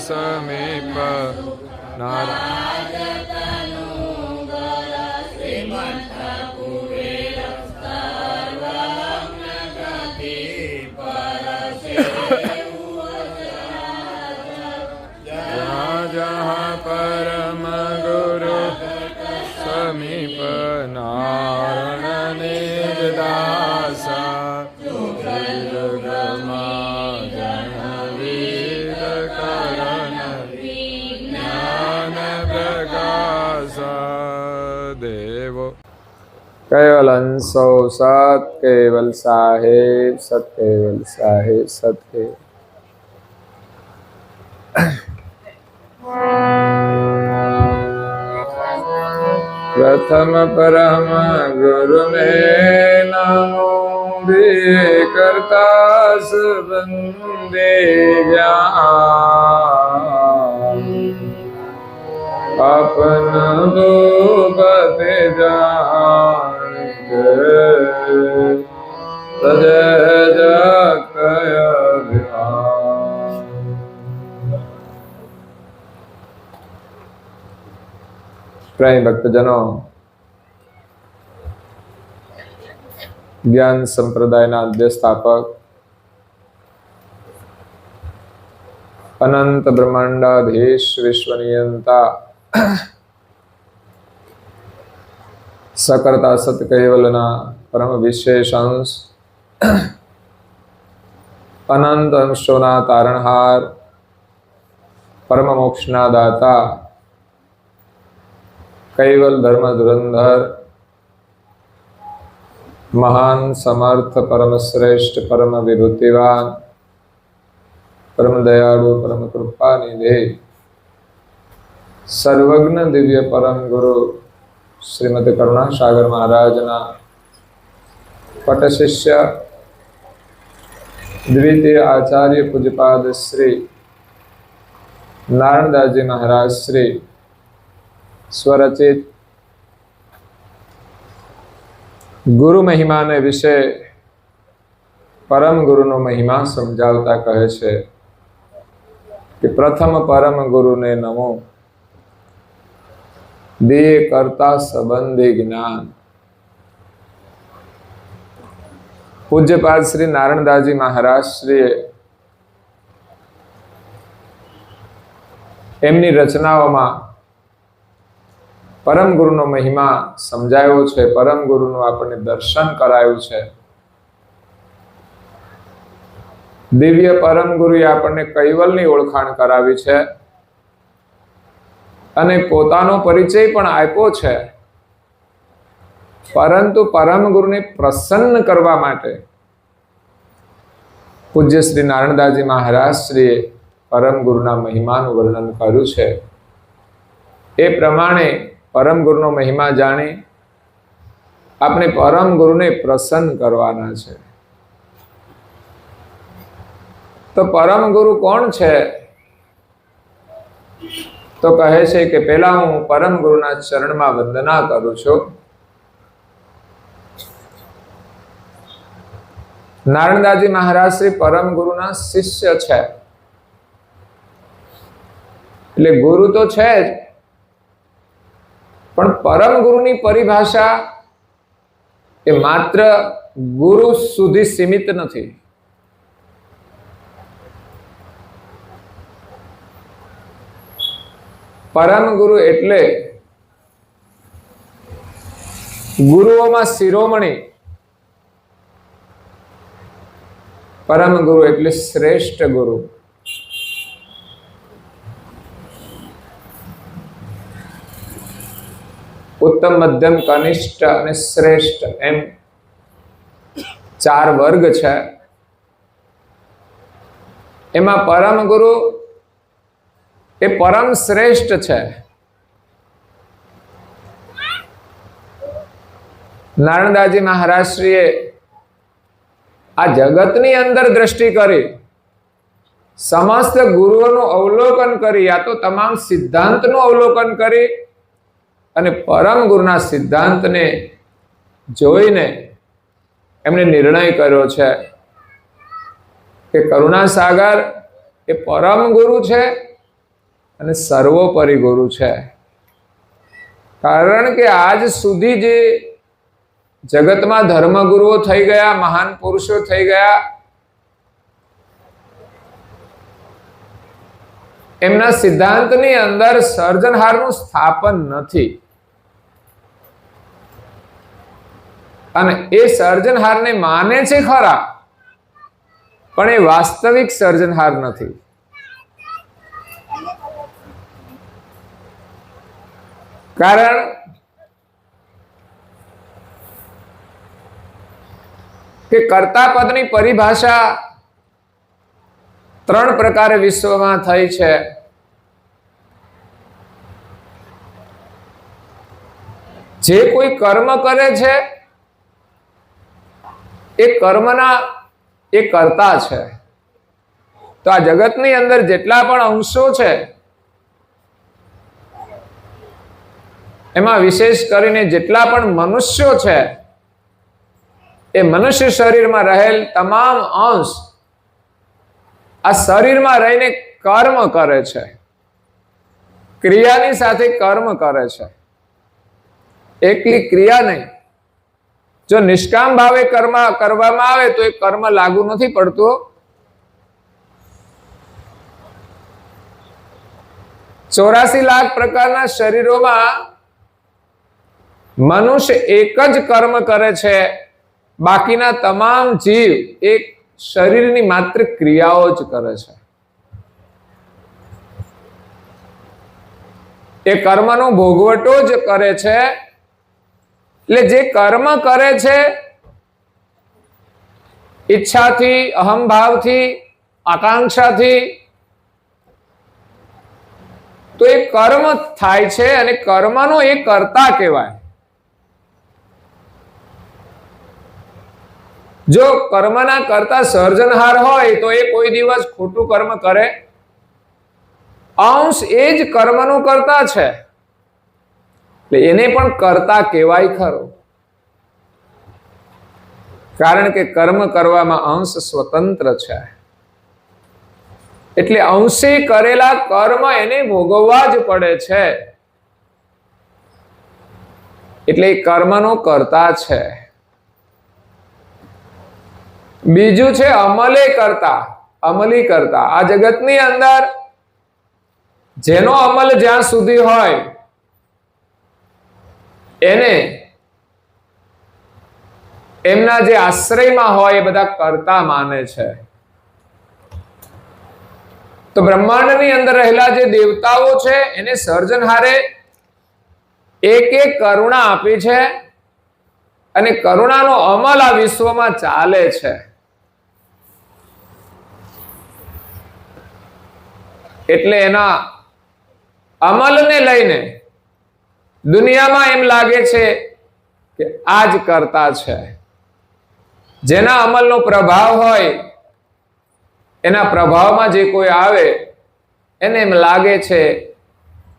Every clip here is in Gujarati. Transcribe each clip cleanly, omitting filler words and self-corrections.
समीप जहाँ परम गुरु समीप नारायण निज दासा केवल अंशो सत केवल साहेब सत केवल साहेब सत के प्रथम परम गुरु ने नमो दिए करता बंदे ज्ञान अपन भूपत जान प्रेम भक्तजनों, ज्ञान संप्रदायના અધ્યસ્થાપક અનંત બ્રહ્માંડાધીશ વિશ્વનિયંતા सकर्ता सत केवलना परम विशेष अंश अनंत अंशोना तारणहार परम मोक्षना दाता कैवल धर्म धुरंधर महान समर्थ परम श्रेष्ठ परम विभूतिवान परम दयालु परम कृपा निधे सर्वज्ञ दिव्य परम गुरु श्रीमद करुणासागर महाराजना पट शिष्य द्वितीय आचार्य पूज्यपाद श्री नारायणदासजी महाराज श्री स्वरचित गुरु महिमा ने विषय परम गुरु नो महिमा समझावता कहे छे कि प्रथम परम गुरु ने नमो दिए करता संबंधी ज्ञान। पूज्यपाद श्री नारायणदासजी महाराज श्री एमनी रचनाओं परम गुरु नो महिमा समझायो छे, परम गुरु नो आपने दर्शन करायो छे। दिव्य परम गुरुए आपने कैवल नी ओळखाण करावी छे અને પોતાનો પરિચય પણ આપ્યો છે, પરંતુ પરમ ગુરુને પ્રસન્ન કરવા માટે પૂજ્ય શ્રી નારાયણદાસજી મહારાજ શ્રીએ પરમ ગુરુના મહિમાનું વર્ણન કર્યું છે. એ પ્રમાણે પરમ ગુરુનો મહિમા જાણી આપણે પરમ ગુરુને પ્રસન્ન કરવાના છે. તો પરમ ગુરુ કોણ છે? તો કહે છે કે પહેલા હું પરમ ગુરુના ચરણમાં વંદના કરું છું. નારાયણદાસજી મહારાજ શ્રી પરમ ગુરુના શિષ્ય છે, એટલે ગુરુ તો છે જ, પણ પરમ ગુરુની પરિભાષા એ માત્ર ગુરુ સુધી સીમિત નથી. પરમ ગુરુ એટલે ગુરુઓમાં શિરોમણી, પરમ ગુરુ એટલે શ્રેષ્ઠ ગુરુ. ઉત્તમ, મધ્યમ, કનિષ્ઠ અને શ્રેષ્ઠ એમ 4 વર્ગ છે. એમાં પરમ ગુરુ એ પરમ શ્રેષ્ઠ છે. નારાયણદાસજી મહારાજ શ્રીએ આ જગતની અંદર દ્રષ્ટિ કરી, સમસ્ત ગુરુઓનું અવલોકન કરી, આ તો તમામ સિદ્ધાંતનું અવલોકન કરી અને પરમ ગુરુના સિદ્ધાંતને જોઈને એમણે નિર્ણય કર્યો છે કે કરુણા સાગર એ પરમ ગુરુ છે અને સર્વોપરી ગુરુ છે. કારણ કે આજ સુધી જે જગતમાં ધર્મગુરુઓ થઈ ગયા, મહાન પુરુષો થઈ ગયા, એમના સિદ્ધાંતની અંદર સર્જનહારનું સ્થાપન નથી, અને એ સર્જનહારને માને છે ખરા, પણ એ વાસ્તવિક સર્જનહાર નથી. કારણ કે કર્તા પદની પરિભાષા 3 પ્રકારે વિશ્વમાં થઈ છે. જે કોઈ કર્મ કરે છે એ કર્મના એ કર્તા છે. તો આ જગતની અંદર જેટલા પણ અંશો છે એમાં વિશેષ કરીને જેટલા પણ મનુષ્યો છે, એ મનુષ્ય શરીરમાં રહેલ તમામ અંશ આ શરીરમાં રહીને કર્મ કરે છે, ક્રિયાની સાથે કર્મ કરે છે. એકલી ક્રિયા નહીં, જો નિષ્કામ ભાવે કર્મ કરવામાં આવે તો એ કર્મ લાગુ નથી પડતું. 84 લાખ પ્રકારના શરીરોમાં મનુષ્ય એક જ કર્મ કરે છે, બાકીના તમામ જીવ એક શરીરની માત્ર ક્રિયાઓ જ કરે છે. એ કર્મનો ભોગવટો જ કરે છે. એટલે જે કર્મ કરે છે ઈચ્છાથી, અહંભાવથી, આકાંક્ષાથી, તો એ કર્મ થાય છે અને કર્મનો એ કર્તા કહેવાય. જો કર્મના કરતા સર્જનહાર હોય તો એ કોઈ દિવસ ખોટું કર્મ કરે? અંશ એ જ કર્મનું કરતા છે, એટલે એને પણ કર્તા કહેવાય ખરો. કારણ કે કર્મ કરવામાં અંશ સ્વતંત્ર છે, એટલે અંશે કરેલા કર્મ એને ભોગવવા જ પડે છે, એટલે એ કર્મનો કર્તા છે. બીજું છે અમલે કરતા, અમલી કરતા. આ જગતની અંદર જેનો અમલ જ્યાં સુધી હોય એને એમના જે આશ્રયમાં હોય એ બધા કર્તા માને છે. તો બ્રહ્માંડની અંદર રહેલા જે દેવતાઓ છે એને સર્જનહારે એક એક કરુણા આપી છે અને કરુણાનો અમલ આ વિશ્વમાં ચાલે છે. એટલે એના અમલને લઈને દુનિયામાં એમ લાગે છે કે આ જ કરતા છે. જેના અમલનો પ્રભાવ હોય એના પ્રભાવમાં જે કોઈ આવે એને એમ લાગે છે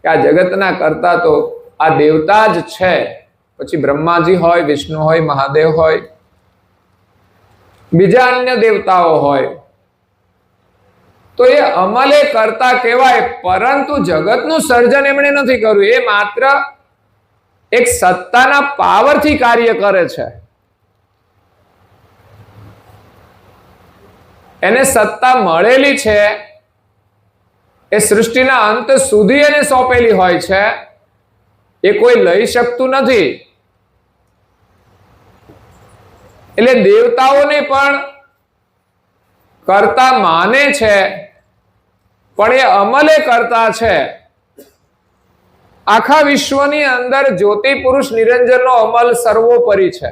કે આ જગતના કરતા તો આ દેવતા જ છે. પછી બ્રહ્માજી હોય, વિષ્ણુ હોય, મહાદેવ હોય, બીજા અન્ય દેવતાઓ હોય, તો એ અમલે કરતા કહેવાય. પરંતુ જગતનું સર્જન એમણે નથી કર્યું. એ માત્ર એક સત્તાના પાવરથી કાર્ય કરે છે. એને સત્તા મળેલી છે, એ સૃષ્ટિના અંત સુધી એને સોંપેલી હોય છે. એ કોઈ લઈ શકતું નથી. એટલે દેવતાઓને પણ કરતા માને છે, પણ એ અમલે કરતા છે. આખા વિશ્વની અંદર જ્યોતિ પુરુષ નિરંજનનો અમલ સર્વોપરી છે.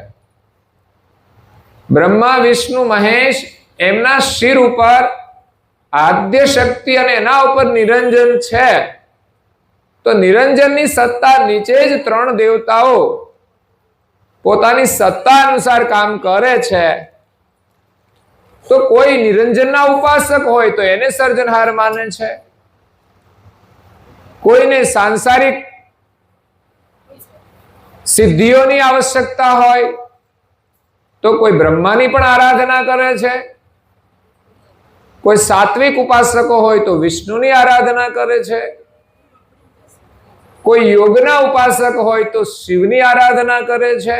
બ્રહ્મા, વિષ્ણુ, મહેશ એમના શિર ઉપર આદ્ય શક્તિ અને એના ઉપર નિરંજન છે. તો નિરંજનની સત્તા નીચે જ ત્રણ દેવતાઓ પોતાની સત્તા અનુસાર કામ કરે છે. તો કોઈ નિરંજનના ઉપાસક હોય તો એને સર્જનહાર માને છે. કોઈને સાંસારિક સિદ્ધિઓની આવશ્યકતા હોય તો કોઈ બ્રહ્માની પણ આરાધના કરે છે. કોઈ સાત્વિક ઉપાસકો હોય તો વિષ્ણુની આરાધના કરે છે. કોઈ યોગના ઉપાસક હોય તો શિવની આરાધના કરે છે.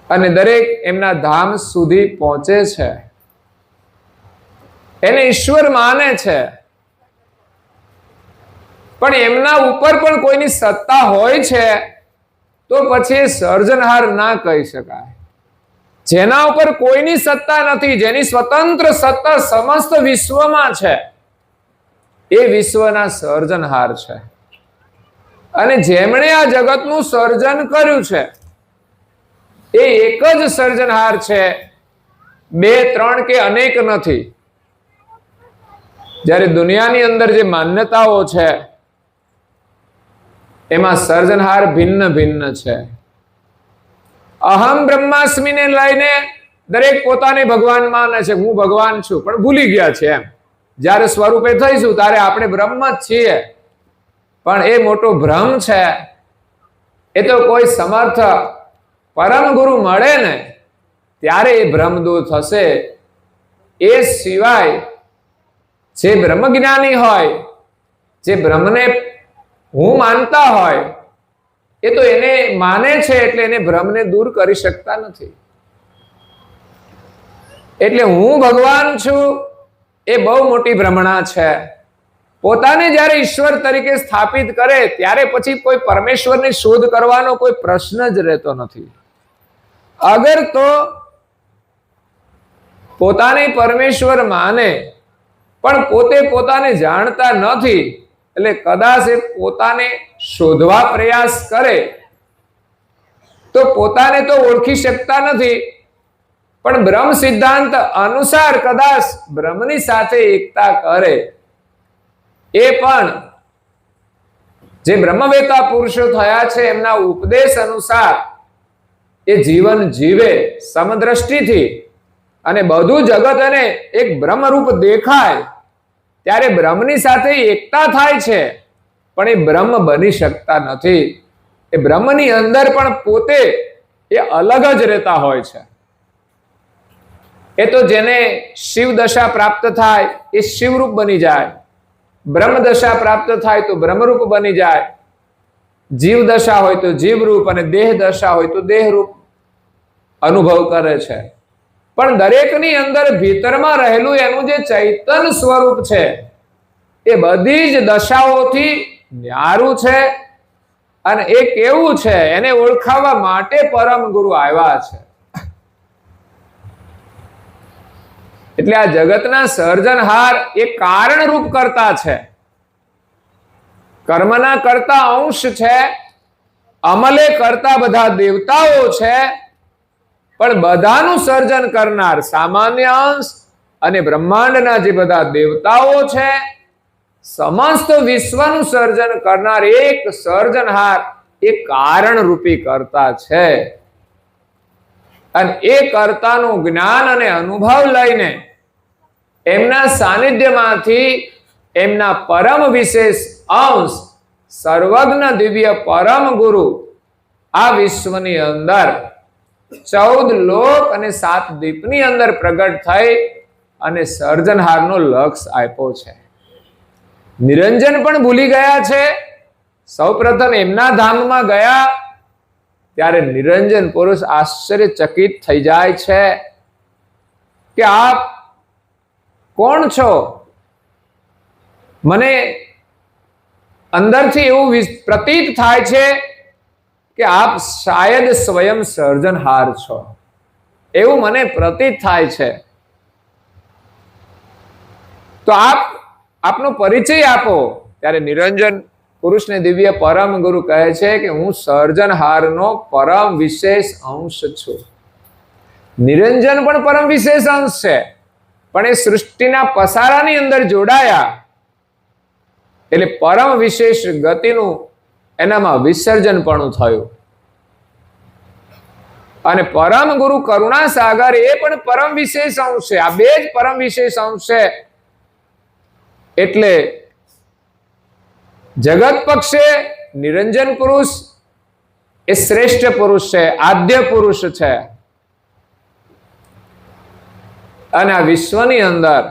અને દરેક એમના ધામ સુધી પહોંચે છે. એને ઈશ્વર માને છે. પણ એમના ઉપર પણ કોઈની સત્તા હોય છે તો પછી સર્જનહાર ના કહી શકાય. જેના ઉપર કોઈની સત્તા નથી, જેની સ્વતંત્ર સત્તા સમસ્ત વિશ્વમાં છે, એ વિશ્વના સર્જનહાર છે. અને જેમણે આ જગતનું સર્જન કર્યું છે એ એક જ સર્જનહાર છે. બે, ત્રણ કે અનેક નથી. જ્યારે દુનિયાની અંદર જે માન્યતાઓ છે એમાં સર્જનહાર ભિન્ન ભિન્ન છે. અહમ બ્રહ્માસ્મિને લઈને દરેક પોતાને ભગવાન માને છે. હું ભગવાન છું, પણ ભૂલી ગયા છે એમ. જ્યારે સ્વરૂપે થઈશું ત્યારે આપણે બ્રહ્મ જ છીએ. પણ એ મોટો ભ્રમ છે. એ તો કોઈ સમર્થ પરમ ગુરુ મળે ને ત્યારે એ ભ્રમ દૂર થશે. એ સિવાય જે બ્રહ્મજ્ઞાની હોય, જે બ્રહ્મને હું માનતા હોય, એ તો એને માને છે એટલે એને ભ્રમને દૂર કરી શકતા નથી. એટલે હું ભગવાન છું એ બહુ મોટી ભ્રમણા છે. પોતાને જ્યારે ઈશ્વર તરીકે સ્થાપિત કરે ત્યારે પછી કોઈ પરમેશ્વરની શોધ કરવાનો કોઈ પ્રશ્ન જ રહેતો નથી. અગર તો પોતાને પરમેશ્વર માને પણ પોતે પોતાને જાણતા નથી, એટલે કદાચ એ પોતાને શોધવા પ્રયાસ કરે તો પોતાને તો ઓળખી શકતા નથી, પણ બ્રહ્મ સિદ્ધાંત અનુસાર કદાચ બ્રહ્મની સાથે એકતા કરે. એ પણ જે બ્રહ્મવેતા પુરુષો થયા છે એમના ઉપદેશ અનુસાર એ જીવન જીવે સમદ્રષ્ટિથી, અને બધું જગત એને એક બ્રહ્મરૂપ દેખાય ત્યારે બ્રહ્મની સાથે એકતા થાય છે. પણ એ બ્રહ્મ બની શકતા નથી. એ બ્રહ્મની અંદર પણ પોતે એ અલગ જ રહેતા હોય છે. એ તો જેને શિવ દશા પ્રાપ્ત થાય એ શિવરૂપ બની જાય, બ્રહ્મ દશા પ્રાપ્ત થાય તો બ્રહ્મરૂપ બની જાય, જીવ દશા હોય તો જીવરૂપ, અને દેહ દશા હોય તો દેહરૂપ અનુભવ કરે છે. પણ દરેકની અંદર ભીતરમાં રહેલું એનું જે ચૈતન સ્વરૂપ છે એ બધી જ દશાઓથી ન્યારું છે. અને એ કેવું છે એને ઓળખાવવા માટે પરમ ગુરુ આવ્યા છે. એટલે આ જગતના સર્જનહાર એ કારણરૂપ કરતા છે, કર્મના કરતા અંશ છે, અમલે કરતા બધા દેવતાઓ છે, પણ બધાનું સર્જન કરનાર સામાન્ય અંશ અને બ્રહ્માંડના જે બધા દેવતાઓ છે, સમસ્ત વિશ્વનું સર્જન કરનાર એક સર્જનહાર એ કારણ રૂપી કરતા છે. અને એ કર્તાનું જ્ઞાન અને અનુભવ લઈને એમના સાનિધ્યમાંથી એમના પરમ વિશેષ અંશ સર્વજ્ઞ દિવ્ય પરમ ગુરુ આ વિશ્વની અંદર 14 લોક અને 7 દીપની અંદર પ્રગટ થઈ અને સર્જનહારનો લક્ષ્ય આપ્યો છે. નિરંજન પણ ભૂલી ગયા છે. સૌપ્રથમ એમના ધામમાં ગયા ત્યારે નિરંજન પુરુષ આશ્ચર્યચકિત થઈ જાય છે કે આપ કોણ છો? મને અંદરથી એવું પ્રતીત થાય છે કે આપ શાયદ સ્વયં સર્જનહાર છો, એવું મને પ્રતીત થાય છે. તો આપનો પરિચય આપો. ત્યારે નિરંજન પુરુષને દિવ્ય પરમ ગુરુ કહે છે કે હું સર્જનહારનો પરમ વિશેષ અંશ છું. નિરંજન પણ પરમ વિશેષ અંશ છે, પણ એ સૃષ્ટિના પસારાની અંદર જોડાયા એટલે પરમ વિશેષ ગતિનું એનામાં વિસર્જન પણ થયું. અને પરમ ગુરુ કરુણા સાગર એ પણ પરમ વિશેષ અંશ છે. આ બે જ પરમ વિશેષ અંશ છે. એટલે જગત પક્ષે નિરંજન પુરુષ એ શ્રેષ્ઠ પુરુષ છે, આદ્ય પુરુષ છે. અને આ વિશ્વની અંદર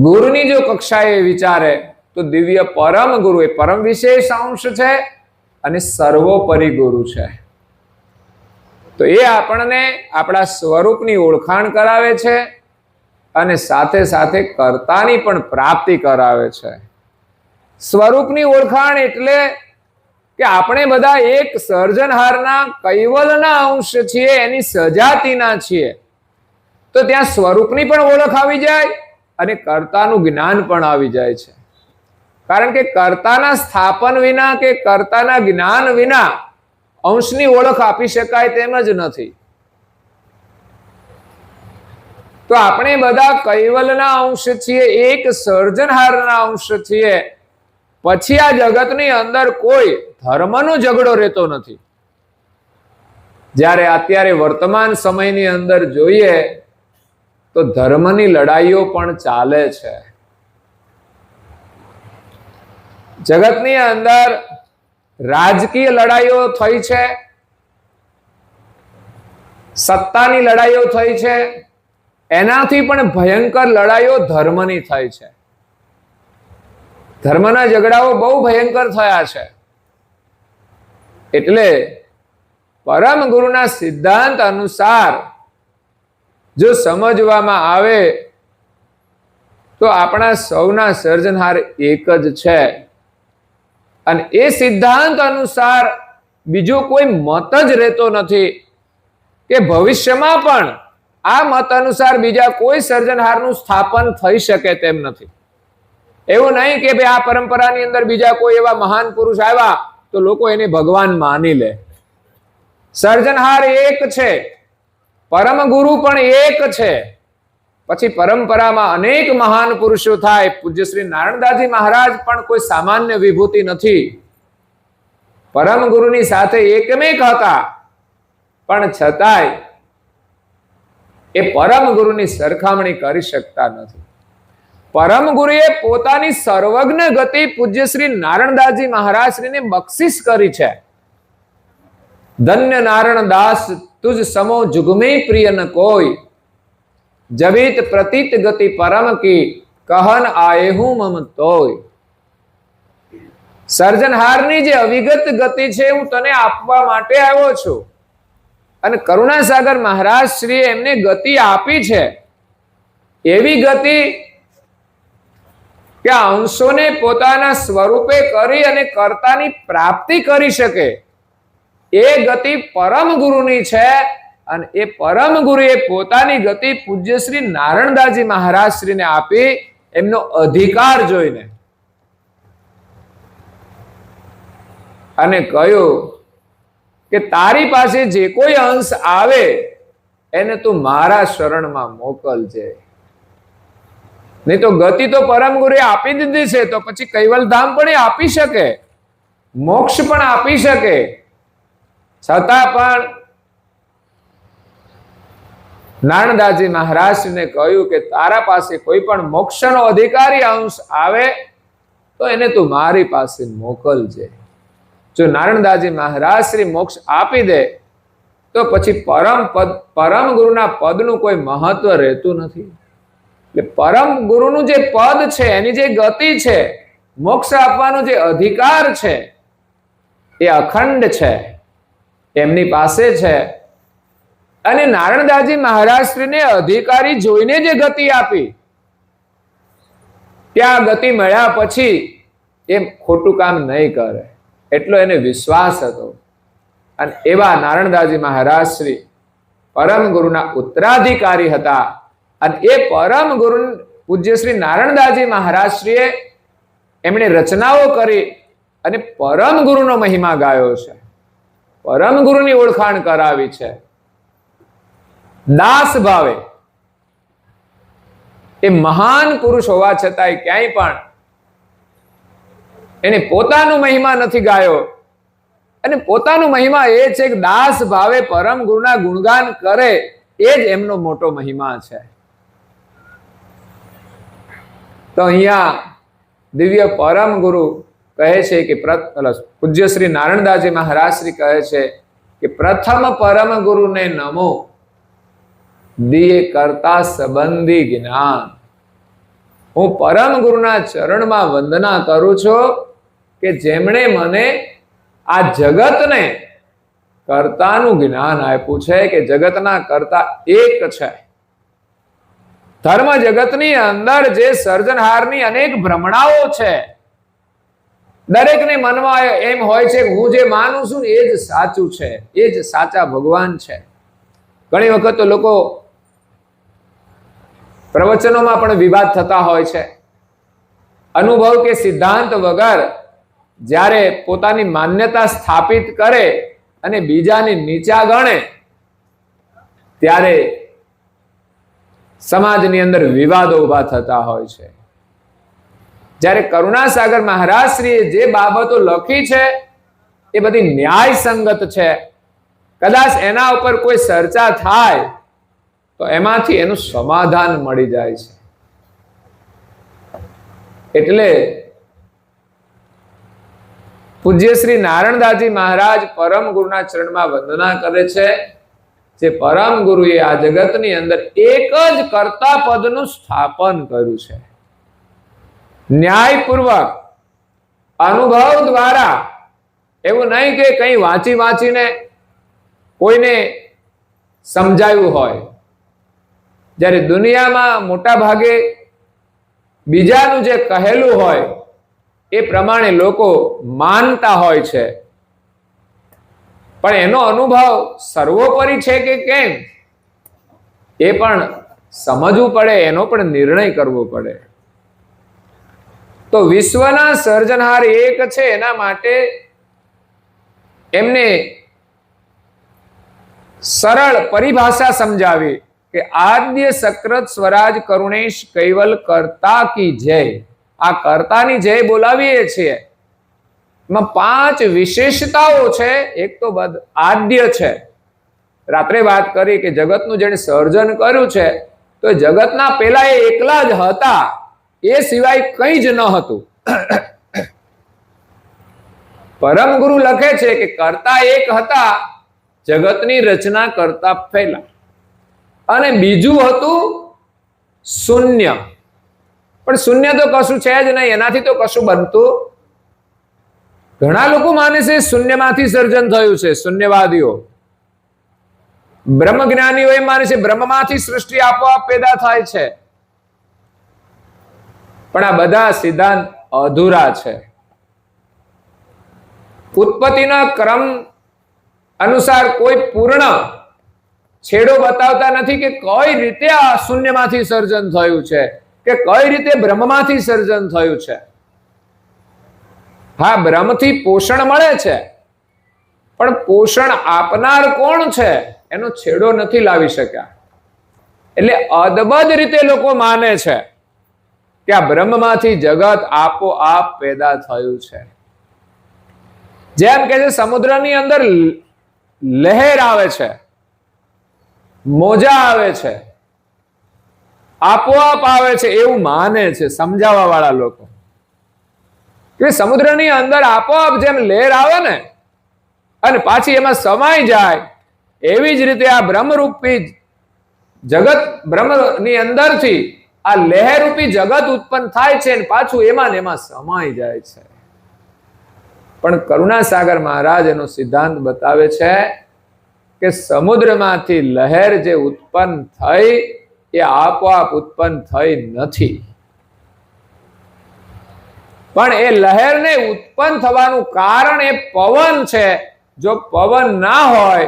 ગુરુની જો કક્ષાએ વિચારે તો દિવ્ય પરમ ગુરુ એ પરમ વિશેષ અંશ છે અને સર્વોપરી ગુરુ છે. તો એ આપણને આપણા સ્વરૂપની ઓળખાણ કરાવે છે અને સાથે સાથે કર્તાની પણ પ્રાપ્તિ કરાવે છે. સ્વરૂપની ઓળખાણ એટલે કે આપણે બધા એક સર્જનહારના કૈવલના અંશ છીએ, એની સજાતિના છીએ. તો ત્યાં સ્વરૂપની પણ ઓળખ આવી જાય અને કર્તાનું જ્ઞાન પણ આવી જાય છે. કારણ કે કર્તાના સ્થાપન વિના કે કર્તાના જ્ઞાન વિના અંશની ઓળખ આપી શકાય તેમ જ નથી. તો આપણે બધા કૈવલના અંશ છીએ, એક સર્જનહારના અંશ છીએ. પછી આ જગતની અંદર કોઈ ધર્મનો ઝઘડો રહેતો નથી. જ્યારે અત્યારે વર્તમાન સમયની અંદર જોઈએ તો ધર્મની લડાઈઓ પણ ચાલે છે. જગતની અંદર રાજકીય લડાઈઓ થઈ છે, સત્તાની લડાઈઓ થઈ છે, એનાથી પણ ભયંકર લડાઈઓ ધર્મની થઈ છે. ધર્મના ઝઘડાઓ બહુ ભયંકર થયા છે. એટલે પરમ ગુરુના સિદ્ધાંત અનુસાર જો સમજવામાં આવે તો આપણા સૌના સર્જનહાર એક જ છે. અને એ સિદ્ધાંત અનુસાર બીજો કોઈ મત જ રહેતો નથી કે ભવિષ્યમાં પણ આ મત અનુસાર બીજા કોઈ સર્જનહારનું સ્થાપન થઈ શકે તેમ નથી. એવું નહીં કે ભાઈ આ પરંપરાની અંદર બીજા કોઈ એવા મહાન પુરુષ આવ્યા તો લોકો એને ભગવાન માની લે. સર્જનહાર એક છે, પરમ ગુરુ પણ એક છે. પછી પરંપરામાં અનેક મહાન પુરુષો થાય. પૂજ્ય શ્રી નારાયણદાસજી મહારાજ પણ કોઈ સામાન્ય વિભૂતિ નથી. પરમ ગુરુની સાથે એકમેક હતા, પણ છતાંય એ પરમ ગુરુની સરખામણી કરી શકતા નથી. પરમ ગુરુએ પોતાની સર્વજ્ઞ ગતિ પૂજ્ય શ્રી નારાયણદાસજી મહારાજશ્રીને બક્ષિસ કરી છે. ધન્ય નારાયણદાસ તુજ સમો જુગમે પ્રિય ન કોઈ, જબિત પ્રતીત ગતિ પરમ કી કહન આયે હું મમ તોય. સર્જનહારની જે અવિગત ગતિ છે હું તને આપવા માટે આવ્યો છું. અને કરુણાસાગર મહારાજ શ્રીએ એમને ગતિ આપી છે, એવી ગતિ કે અંશોને પોતાના સ્વરૂપે કરી અને કર્તાની પ્રાપ્તિ કરી શકે. એ ગતિ પરમ ગુરુની છે અને એ પરમ ગુરુએ પોતાની ગતિ પૂજ્ય શ્રી નારણદાસજી મહારાજ શ્રીને આપી, એમનો અધિકાર જોઈને, અને કહ્યું કે તારી પાસે જે કોઈ અંશ આવે એને તું મારા શરણમાં મોકલજે. નહીં તો ગતિ તો પરમ ગુરુએ આપી દીધી છે, તો પછી કૈવલધામ પણ એ આપી શકે, મોક્ષ પણ આપી શકે, છતાં પણ નારણદાસજી મહારાજને કહ્યું કે તારા પાસે કોઈ પણ મોક્ષનો અધિકારી અંશ આવે તો એને તું મારી પાસે મોકલજે. જો નારણદાસજી મહારાજ શ્રી મોક્ષ આપી દે તો પછી પરમ ગુરુના પદનું કોઈ મહત્વ રહેતું નથી. એટલે પરમ ગુરુનું જે પદ છે, એની જે ગતિ છે, મોક્ષ આપવાનો જે અધિકાર છે, એ અખંડ છે, એમની પાસે છે. અને નારણદાસજી મહારાજ શ્રીને અધિકારી જોઈને જે ગતિ આપી, ત્યાં ગતિ મળ્યા પછી એ ખોટું કામ નહીં કરે એટલો એને વિશ્વાસ હતો. અને એવા નારણદાસજી મહારાજ શ્રી પરમ ગુરુના ઉત્તરાધિકારી હતા. અને એ પરમ ગુરુ પૂજ્ય શ્રી નારણદાસજી મહારાજ શ્રીએ એમણે રચનાઓ કરી અને પરમ ગુરુનો મહિમા ગાયો છે, પરમ ગુરુની ઓળખાણ કરાવી છે. દાસ ભાવે એ મહાન પુરુષ હોવા છતાંય ક્યાંય પણ એને પોતાનો મહિમા નથી ગાયો. અને પોતાનો મહિમા એ છે કે દાસ ભાવે પરમ ગુરુના ગુણગાન કરે, એ જ એમનો મોટો મહિમા છે. તો અહીંયા દિવ્ય પરમ ગુરુ કહે છે કે પૂજ્ય શ્રી નારણદાસજી મહારાજ શ્રી કહે છે કે પ્રથમ પરમ ગુરુને નમો, દિયે કરતા સંબંધી જ્ઞાન. હું પરમ ગુરુના ચરણમાં વંદના કરું છું કે જેમણે મને આ જગતને કર્તાનું જ્ઞાન આપ્યું છે, કે જગતના કર્તા એક છે. ધર્મ જગતની અંદર જે સર્જનહારની અનેક ભ્રમણાઓ છે, દરેકને મનમાં એમ હોય છે કે હું જે માનું છું એ જ સાચું છે, એ જ સાચા ભગવાન છે. ઘણી વખત તો લોકો પ્રવચનોમાં પણ વિવાદ થતા હોય છે. અનુભવ કે સિદ્ધાંત વગર જ્યારે પોતાની માન્યતા સ્થાપિત કરે અને બીજાને નીચા ગણે, ત્યારે સમાજની અંદર વિવાદો ઉભા થતા હોય છે. જ્યારે કરુણાસાગર મહારાજ શ્રીએ જે બાબતો લખી છે એ બધી ન્યાય સંગત છે. કદાચ એના ઉપર કોઈ ચર્ચા થાય તો એમાંથી એનું સમાધાન મળી જાય છે. એટલે પૂજ્ય શ્રી નારણદાસજી મહારાજ પરમ ગુરુના ચરણમાં વંદના કરે છે. જે પરમ ગુરુએ આ જગતની અંદર એક જ કર્તા પદનું સ્થાપન કર્યું છે, ન્યાયપૂર્વક, અનુભવ દ્વારા. એવું નહીં કે કંઈ વાંચીને કોઈને સમજાયું હોય. જ્યારે દુનિયામાં મોટા ભાગે બીજાનું જે કહેલું હોય એ પ્રમાણે લોકો માનતા હોય છે, પણ એનો અનુભવ સર્વોપરી છે કે કેમ એ પણ સમજવું પડે, એનો પણ નિર્ણય કરવો પડે. તો વિશ્વના સર્જનહાર એક છે, એના માટે એમને સરળ પરિભાષા સમજાવી કે આદ્ય સક્રત સ્વરાજ કરુણેશ કૈવલ કર્તા કી જય. આ કર્તાની જય બોલાવીએ છીએ. એમાં 5 વિશેષતાઓ છે. એક તો આદ્ય છે. રાત્રે વાત કરી કે જગતનું જેણે સર્જન કર્યું છે તો જગતના પેલા એ એકલા જ હતા, એ સિવાય કંઈ જ ન હતું. પરમ ગુરુ લખે છે કે કર્તા એક હતા, જગતની રચના કરતા પહેલા. અને બીજું હતું શૂન્ય. પણ શૂન્ય તો કશું છે જ નહીં, એનાથી તો કશું બનતું. ઘણા લોકો માને છે શૂન્યમાંથી સર્જન થયું છે, શૂન્યવાદીઓ. બ્રહ્મ જ્ઞાનીઓ એમ માને છે બ્રહ્મમાંથી સૃષ્ટિ આપોઆપ પેદા થાય છે. પણ આ બધા સિદ્ધાંત અધૂરા છે. ઉત્પત્તિના ક્રમ અનુસાર કોઈ પૂર્ણ છેડો બતાવતા નથી કે કઈ રીતે આ શૂન્યમાંથી સર્જન થયું છે, કે કઈ રીતે બ્રહ્મમાંથી સર્જન થયું છે. હા, બ્રહ્મથી પોષણ મળે છે, પણ પોષણ આપનાર કોણ છે એનો છેડો નથી લાવી શક્યા. એટલે અદભુત રીતે લોકો માને છે કે આ બ્રહ્મમાંથી જગત આપોઆપ પેદા થયું છે. જેમ કે સમુદ્રની અંદર લહેર આવે છે, મોજા આવે છે, આપોઆપ આવે છે એવું માને છે સમજાવવા વાળા લોકો, કે સમુદ્રની અંદર આપોઆપ જેમ લહેર આવે ને અને પાછી એમાં સમાઈ જાય, એવી જ રીતે આ બ્રહ્મરૂપી જગત, બ્રહ્મની અંદરથી આ લહેરરૂપી જગત ઉત્પન્ન થાય છે અને પાછું એમાં ને એમાં સમાઈ જાય છે. પણ કરુણાસાગર મહારાજ એનો સિદ્ધાંત બતાવે છે કે સમુદ્રમાંથી લહેર જે ઉત્પન્ન થઈ એ આપોઆપ ઉત્પન્ન થઈ નથી, પણ એ લહેરને ઉત્પન્ન થવાનું કારણ એ પવન છે. જો પવન ના હોય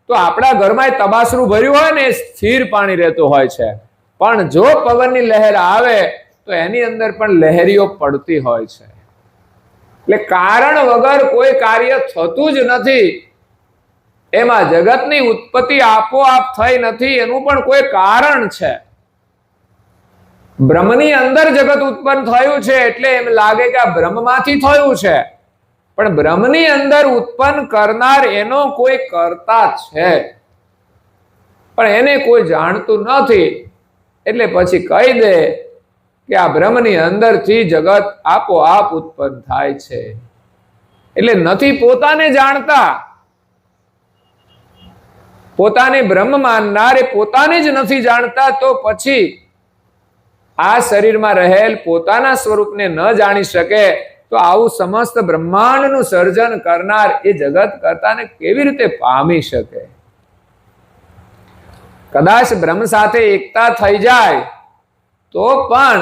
તો આપણા ઘરમાં તબાસરું ભર્યું હોય ને એ સ્થિર પાણી રહેતું હોય છે, પણ જો પવનની લહેર આવે તો એની અંદર પણ લહેરીઓ પડતી હોય છે. એટલે કારણ વગર કોઈ કાર્ય થતું જ નથી. એમાં જગતની ઉત્પત્તિ આપોઆપ થઈ નથી, એનું પણ કોઈ કારણ છે. બ્રહ્મની અંદર જગત ઉત્પન્ન થયું છે એટલે એમ લાગે કે આ બ્રહ્મમાંથી થયું છે, પણ બ્રહ્મની અંદર ઉત્પન્ન કરનાર એનો કોઈ કર્તા છે, પણ એને કોઈ જાણતું નથી. એટલે પછી કહી દે કે આ બ્રહ્મની અંદરથી જગત આપોઆપ ઉત્પન્ન થાય છે. એટલે નથી પોતાને જાણતા, પોતાને બ્રહ્મ માનનાર એ પોતાને જ નથી જાણતા, તો પછી આ શરીરમાં રહેલ પોતાના સ્વરૂપને ન જાણી શકે તો આવું સમસ્ત બ્રહ્માંડનું સર્જન કરનાર એ જગત કર્તાને કેવી રીતે પામી શકે? કદાચ બ્રહ્મ સાથે એકતા થઈ જાય તો પણ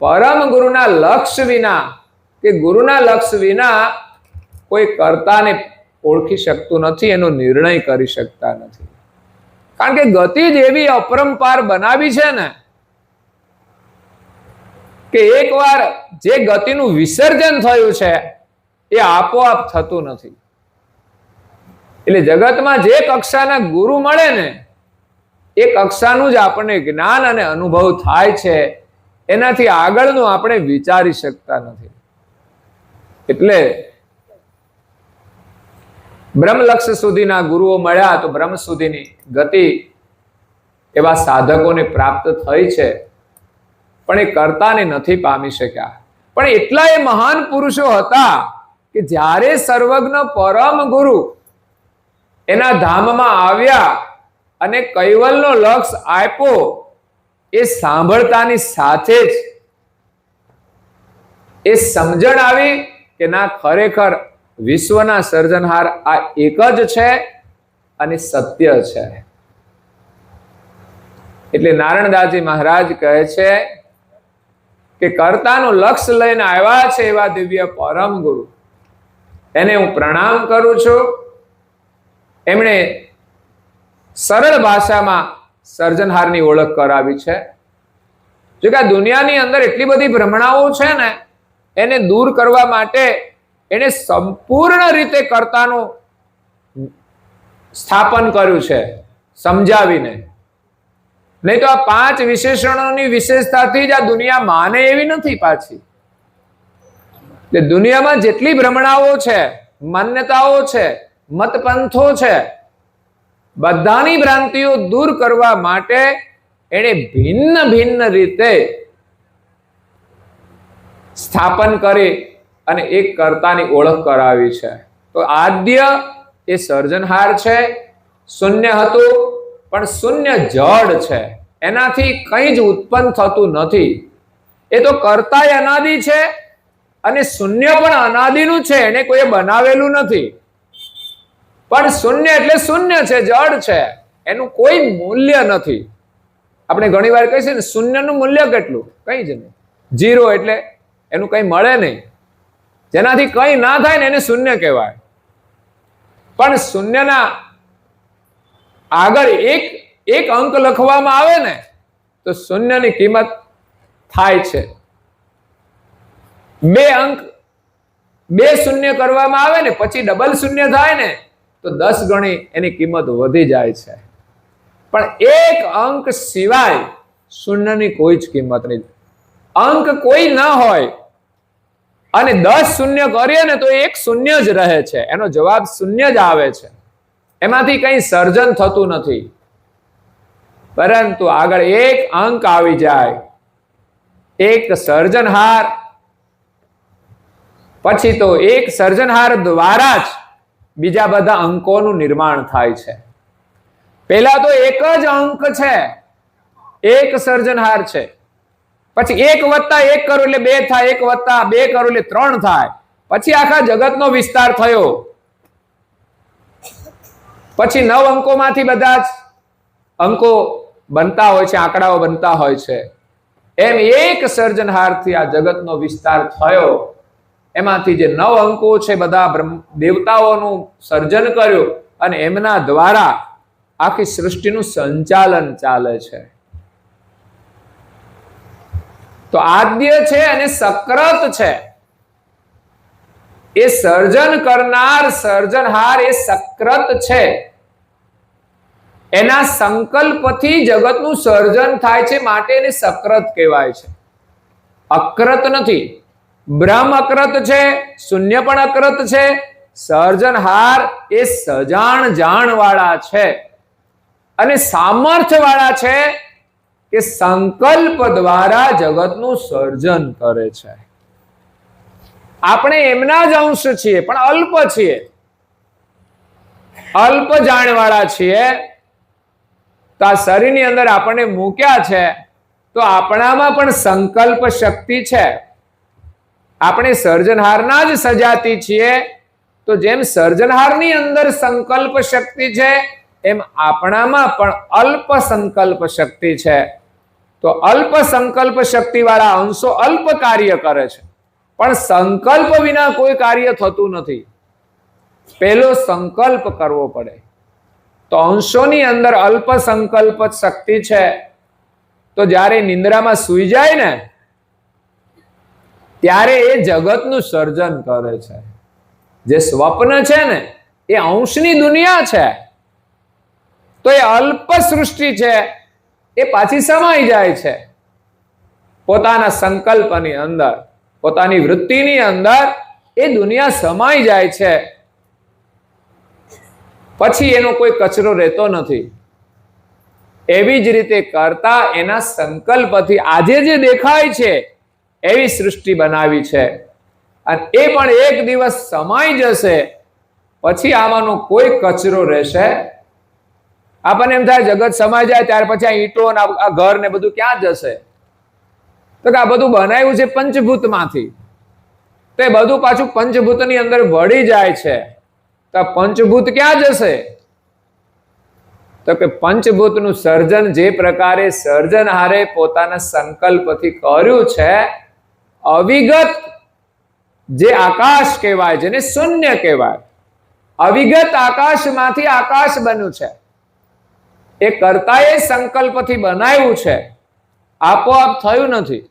પરમ ગુરુના લક્ષ્ય વિના કે ગુરુના લક્ષ્ય વિના કોઈ કર્તાને ઓળખી શકતું નથી, એનો નિર્ણય કરી શકતા નથી. કારણ કે ગતિ જ એવી અપરંપાર બનાવી છે ને કે એકવાર જે ગતિનું વિસર્જન થયું છે એ આપોઆપ થતું નથી. એટલે જગતમાં જે કક્ષાના ગુરુ મળે ને એ કક્ષાનું જ આપણને જ્ઞાન અને અનુભવ થાય છે, એનાથી આગળનું આપણે વિચારી શકતા નથી. એટલે બ્રહ્મલક્ષ સુધીના ગુરુઓ મળ્યા તો બ્રહ્મ સુધીની ગતિ એવા સાધકોને પ્રાપ્ત થઈ છે, પણ એ કર્તાને નથી પામી શક્યા. પણ એટલા એ મહાન પુરુષો હતા કે જ્યારે સર્વજ્ઞ પરમ ગુરુ એના ધામમાં આવ્યા અને કૈવલ્યનો લક્ષ આપ્યો, એ સાંભળતાની સાથે જ એ સમજણ આવી કે ના, ખરેખર વિશ્વના સર્જનહાર આ એક જ છે અને સત્ય છે. એટલે નારાયણદાસજી મહારાજ કહે છે કે કર્તાનું લક્ષ્ય લઈને આવ્યા છે એવા દિવ્ય પરમ ગુરુ, એને હું પ્રણામ કરું છું. એમણે સરળ ભાષામાં સર્જનહારની ઓળખ કરાવી છે. જો કે આ દુનિયાની અંદર એટલી બધી ભ્રમણાઓ છે ને, એને દૂર કરવા માટે એને સંપૂર્ણ રીતે કર્તાનું સ્થાપન કર્યું છે સમજાવીને. નહીં તો આ 5 વિશેષણોની વિશેષતાથી જ આ દુનિયા માને એવી નથી પાછી. એટલે દુનિયામાં જેટલી ભ્રમણાઓ છે, માન્યતાઓ છે, મતપંથો છે, બધાની ભ્રાંતિઓ દૂર કરવા માટે એને ભિન્ન ભિન્ન રીતે સ્થાપન કરી અને એક કર્તાની ઓળખ કરાવી છે. તો આદ્ય એ સર્જનહાર છે. શૂન્ય હતું પણ શૂન્ય જડ છે, એનાથી કંઈ જ ઉત્પન્ન થતું નથી. એ તો કર્તા અનાદિ છે અને શૂન્ય પણ અનાદિનું છે, એને કોઈ બનાવેલું નથી. પણ શૂન્ય એટલે શૂન્ય છે, જડ છે, એનું કોઈ મૂલ્ય નથી. આપણે ઘણી વાર કહીએ ને શૂન્યનું મૂલ્ય કેટલું? કંઈ જ નહીં. 0 એટલે એનું કંઈ મળે નહીં. જેનાથી કંઈ ના થાય ને એને શૂન્ય કહેવાય. પણ શૂન્યના આગળ એક અંક લખવામાં આવે ને તો શૂન્યની કિંમત થાય છે. બે શૂન્ય કરવામાં આવે ને પછી ડબલ શૂન્ય થાય ને તો 10 ગણી એની કિંમત વધી જાય છે. પણ એક અંક સિવાય શૂન્યની કોઈ જ કિંમત નહીં. અંક કોઈ ન હોય અને 10 શૂન્ય કરીએ ને તો એક શૂન્ય જ રહે છે, એનો જવાબ શૂન્ય જ આવે છે. એમાંથી કઈ સર્જન થતું નથી. પરંતુ આગળ એક અંક આવી જાય, એક સર્જનહાર, પછી તો એક સર્જનહાર દ્વારા જ બીજા બધા અંકોનું નિર્માણ થાય છે. પહેલા તો એક જ અંક છે, એક સર્જનહાર છે. પછી 1 + 1 કરો એટલે 2 થાય, 1 + 2 કરો એટલે 3 થાય. પછી આખા જગતનો વિસ્તાર થયો. પછી 9 અંકોમાંથી બધા જ અંકો બનતા હોય છે, આંકડાઓ બનતા હોય છે. એમ એક સર્જનહારથી આ જગતનો વિસ્તાર થયો. એમાંથી જે 9 અંકો છે બધા દેવતાઓનું સર્જન કર્યું અને એમના દ્વારા આખી સૃષ્ટિનું સંચાલન ચાલે છે. તો આદ્ય છે અને સક્રત છે. એ સર્જન કરનાર સર્જનહાર એ સક્રત છે. એના સંકલ્પથી જગતનું સર્જન થાય છે, માટે એને સક્રત કહેવાય છે, અક્રત નથી. બ્રહ્મ અક્રત છે, શૂન્ય પણ અક્રત છે. સર્જનહાર એ સજાણ જાણ વાળા છે અને સામર્થ્ય વાળા છે કે સંકલ્પ દ્વારા જગતનું સર્જન કરે છે. આપણે એમના જ અંશ છીએ પણ અલ્પ છીએ, અલ્પ જાણવાળા છીએ. તો આ શરીરની અંદર આપણને મૂક્યા છે તો આપણામાં પણ સંકલ્પ શક્તિ છે. આપણે સર્જનહારના જ સજાતી છીએ. તો જેમ સર્જનહારની અંદર સંકલ્પ શક્તિ છે એમ આપણામાં પણ અલ્પ સંકલ્પ શક્તિ છે. તો અલ્પ સંકલ્પ શક્તિ વાળા અંશો અલ્પ કાર્ય કરે છે, પણ સંકલ્પ વિના કોઈ કાર્ય થતું નથી. પહેલો સંકલ્પ કરવો પડે. તો અંશોની અંદર અલ્પ સંકલ્પ શક્તિ છે. તો જ્યારે નિંદ્રામાં સૂઈ જાય ને ત્યારે એ જગતનું સર્જન કરે છે. જે સ્વપ્ન છે ને એ અંશની દુનિયા છે. તો એ અલ્પ સૃષ્ટિ છે, એ પાછી સમાઈ જાય છે પોતાના સંકલ્પની અંદર, પોતાની વૃત્તિની અંદર એ દુનિયા સમાઈ જાય છે. પછી એનો કોઈ કચરો રહેતો નથી. એવી જ રીતે કરતા એના સંકલ્પથી આજે જે દેખાય છે એવી સૃષ્ટિ બનાવી છે અને એ પણ એક દિવસ સમાઈ જશે. પછી આમાંનો કોઈ કચરો રહેશે. આપણને એમ થાય જગત સમાઈ જાય ત્યાર પછી આ ઈંટો ને આ ઘર ને બધું ક્યાં જશે? તો કે આ બધું બનાવ્યું છે પંચભૂતમાંથી. તો એ બધું પાછું પંચભૂતની અંદર વળી જાય છે. તો પંચભૂત ક્યાં જશે? તો કે પંચભૂતનું સર્જન જે પ્રકારે સર્જનહારે પોતાના સંકલ્પથી કર્યું છે, અવિગત જે આકાશ કહેવાય, જેને શૂન્ય કહેવાય, અવિગત આકાશમાંથી આકાશ બન્યું છે. એ કર્તાએ સંકલ્પથી બનાવ્યું છે, આપોઆપ થયું નથી.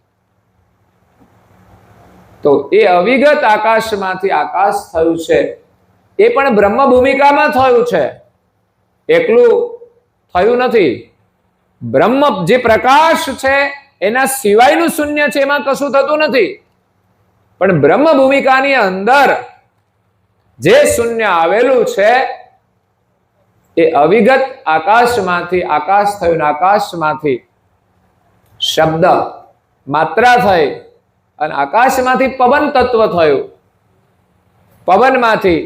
તો એ અવિગત આકાશમાંથી આકાશ થયું છે. એ પણ બ્રહ્મ ભૂમિકામાં થયું છે, એકલું થયું નથી. બ્રહ્મ જે પ્રકાશ છે એના સિવાયનું શૂન્ય છે, એમાં કશું થતું નથી. પણ બ્રહ્મ ભૂમિકાની અંદર જે શૂન્ય આવેલું છે એ અવિગત આકાશમાંથી આકાશ થયું. આકાશમાંથી શબ્દ માત્રા થઈ અને આકાશમાંથી પવન તત્વ થયું. પવનમાંથી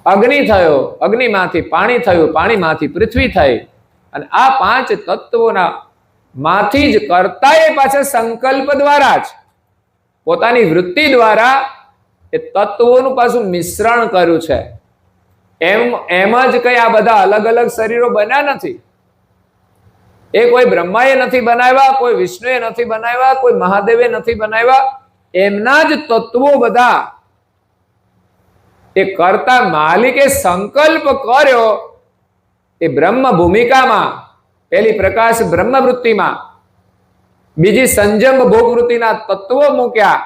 અગ્નિ થયો, અગ્નિમાંથી પાણી થયું, પાણીમાંથી પૃથ્વી થઈ. અને આ 5 તત્વોના માંથી જ કર્તાએ પાછા સંકલ્પ દ્વારા જ પોતાની વૃત્તિ દ્વારા એ તત્વોનું પાછું મિશ્રણ કર્યું છે. એમ જ કઈ આ બધા અલગ અલગ શરીરો બન્યા નથી. એ કોઈ બ્રહ્માએ નથી બનાવ્યા, કોઈ વિષ્ણુએ નથી બનાવ્યા, કોઈ મહાદેવે નથી બનાવ્યા. એમના જ તત્વો બધા એ કરતા માલિકે સંકલ્પ કર્યો એ બ્રહ્મ ભૂમિકામાં, પેલી પ્રકાશ બ્રહ્મવૃત્તિમાં, બીજી સંજમ ભોગવૃત્તિના તત્વો મૂક્યા,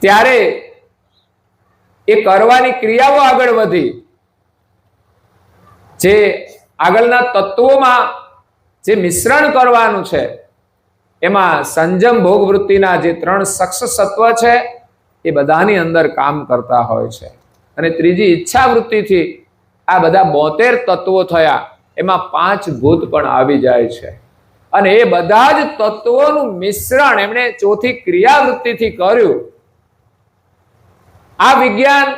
ત્યારે એ કરવાની ક્રિયાઓ આગળ વધી. જે આગળના તત્વોમાં જે મિશ્રણ કરવાનું છે, એમાં સંજમ ભોગવૃત્તિના જે 3 સક્ષ સત્વ છે એ બધાની અંદર કામ કરતા હોય છે. અને ત્રીજી ઈચ્છા વૃત્તિથી આ બધા 72 તત્વો થયા, એમાં 5 ભૂત પણ આવી જાય છે. અને એ બધા જ તત્વોનું મિશ્રણ એમણે ચોથી ક્રિયાવૃત્તિથી કર્યું. આ વિજ્ઞાન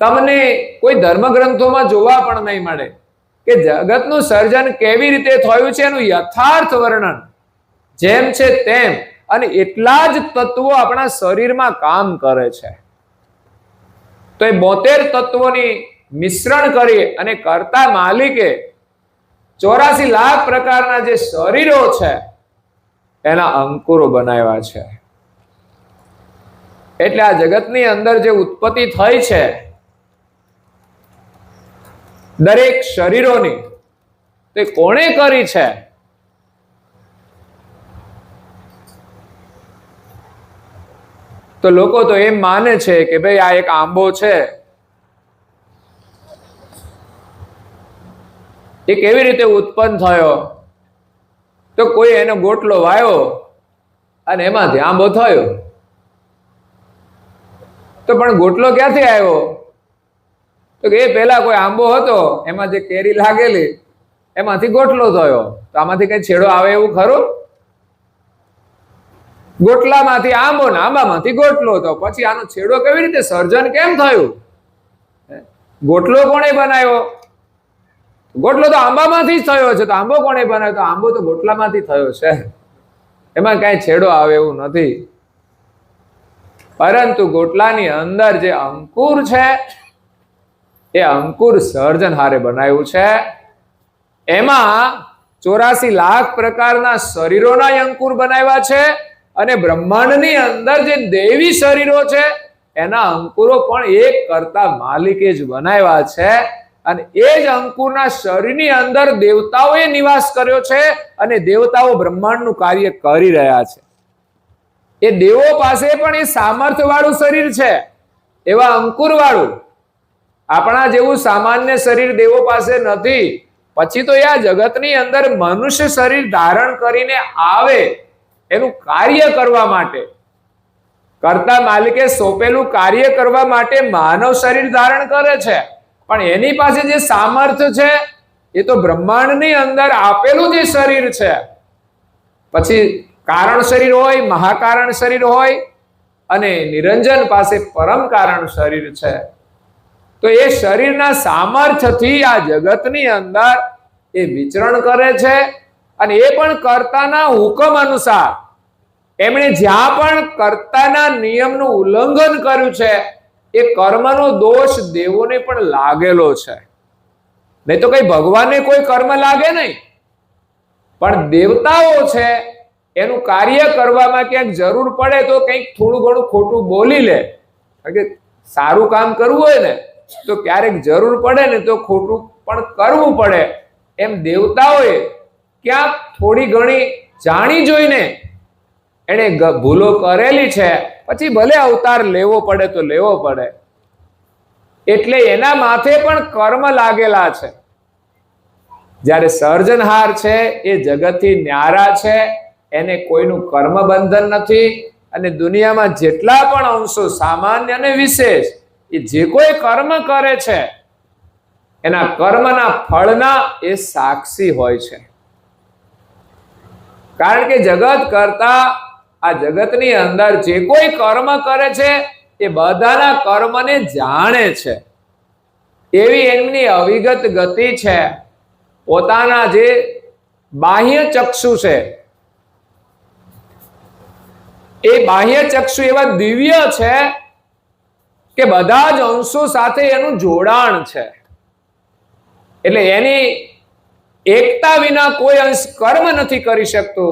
તમને કોઈ ધર્મગ્રંથોમાં જોવા પણ નહીં મળે કે જગતનું સર્જન કેવી રીતે થયું છે એનું યથાર્થ વર્ણન, જેમ છે તેમ. અને એટલા જ તત્વો આપણા શરીરમાં કામ કરે છે. તો એ 72 તત્વોની મિશ્રણ કરી અને કરતા માલિકે 84 લાખ પ્રકારના જે શરીરો છે એના અંકુરો બનાવ્યા છે. એટલે આ જગતની અંદર જે ઉત્પત્તિ થઈ છે દરેક શરીરોની, તે કોણે કરી છે? તો લોકો તો એમ માને છે કે ભાઈ આ એક આંબો છે, એ કેવી રીતે ઉત્પન્ન થયો? તો કોઈ એનો ગોટલો વાયો અને એમાંથી આંબો થયો. તો પણ ગોટલો ક્યાંથી આવ્યો? તો કે એ પહેલા કોઈ આંબો હતો, એમાં જે કેરી લાગેલી એમાંથી ગોટલો થયો. તો આમાંથી કઈ છેડો આવે એવું ખરું? ગોટલામાંથી આંબો ને આંબામાંથી ગોટલો, તો પછી આનો છેડો કેવી રીતે, સર્જન કેમ થયું? ગોટલો કોણે બનાવ્યો? ગોટલો તો આંબામાંથી જ થયો છે. તો આંબો કોણે બનાવ્યો? તો આંબો તો ગોટલામાંથી થયો છે. એમાં કઈ છેડો આવે એવું નથી. પરંતુ ગોટલાની અંદર જે અંકુર છે એ અંકુર સર્જનહારે બનાવ્યું છે. એમાં 84 લાખ પ્રકારના શરીરોના અંકુર બનાવ્યા છે. અને બ્રહ્માંડની અંદર જે દેવી શરીરો છે એના અંકુરો પણ એક કરતા માલિકે જ બનાવ્યા છે. અને એ જ અંકુરના શરીરની અંદર દેવતાઓએ નિવાસ કર્યો છે. અને દેવતાઓ બ્રહ્માંડનું કાર્ય કરી રહ્યા છે. એ દેવો પાસે પણ એ સામર્થ્ય વાળું શરીર છે, એવા અંકુર વાળું. આપણા જેવું સામાન્ય શરીર દેવો પાસે નથી. પછી તો આ જગતની અંદર મનુષ્ય શરીર ધારણ કરીને આવે એનું કાર્ય કરવા માટે, કરતા માલિકે સોંપેલું કાર્ય કરવા માટે માનવ શરીર ધારણ કરે છે. પણ એની પાસે જે સામર્થ્ય છે એ તો બ્રહ્માંડની અંદર આપેલું જે શરીર છે. પછી કારણ શરીર હોય, મહાકારણ શરીર હોય, અને નિરંજન પાસે પરમ કારણ શરીર છે. તો એ શરીરના સામર્થ્યથી આ જગતની અંદર એ વિચરણ કરે છે. અને એ પણ કર્તાના હુકમ અનુસાર. એમણે જ્યાં પણ કર્તાના નિયમનું ઉલ્લંઘન કર્યું છે એ કર્મનો દોષ દેવોને પણ લાગેલો છે. નહીં તો કઈ ભગવાનને કોઈ કર્મ લાગે નહીં, પણ દેવતાઓ છે એનું કાર્ય કરવામાં ક્યાંક જરૂર પડે તો કંઈક થોડું ઘણું ખોટું બોલી લે. કારણ કે સારું કામ કરવું હોય ને તો ક્યારેક જરૂર પડે ને તો ખોટું પણ કરવું પડે. એમ દેવતાઓએ ક્યાંક થોડી ઘણી જાણી જોઈને એને ભૂલો કરેલી છે. પછી ભલે અવતાર લેવો પડે તો લેવો પડે. એટલે એના માથે પણ કર્મ લાગેલા છે. જ્યારે સર્જનહાર છે એ જગતથી ન્યારા છે, એને કોઈનું કર્મ બંધન નથી. અને દુનિયામાં જેટલા પણ અંશો સામાન્ય અને વિશેષ એ જે કોઈ કર્મ કરે છે એના કર્મના ફળના એ સાક્ષી હોય છે. કારણ કે જગત કરતા આ જગતની અંદર જે કોઈ કર્મ કરે છે એ બધાના કર્મને જાણે છે. એવી એમની અવિગત ગતિ છે. પોતાના જે બાહ્ય ચક્ષુ છે એ બાહ્ય ચક્ષુ એવા દિવ્ય છે કે બધા જ અંશો સાથે એનું જોડાણ છે. એટલે એની એકતા વિના કોઈ અંશ કર્મ નથી કરી શકતો.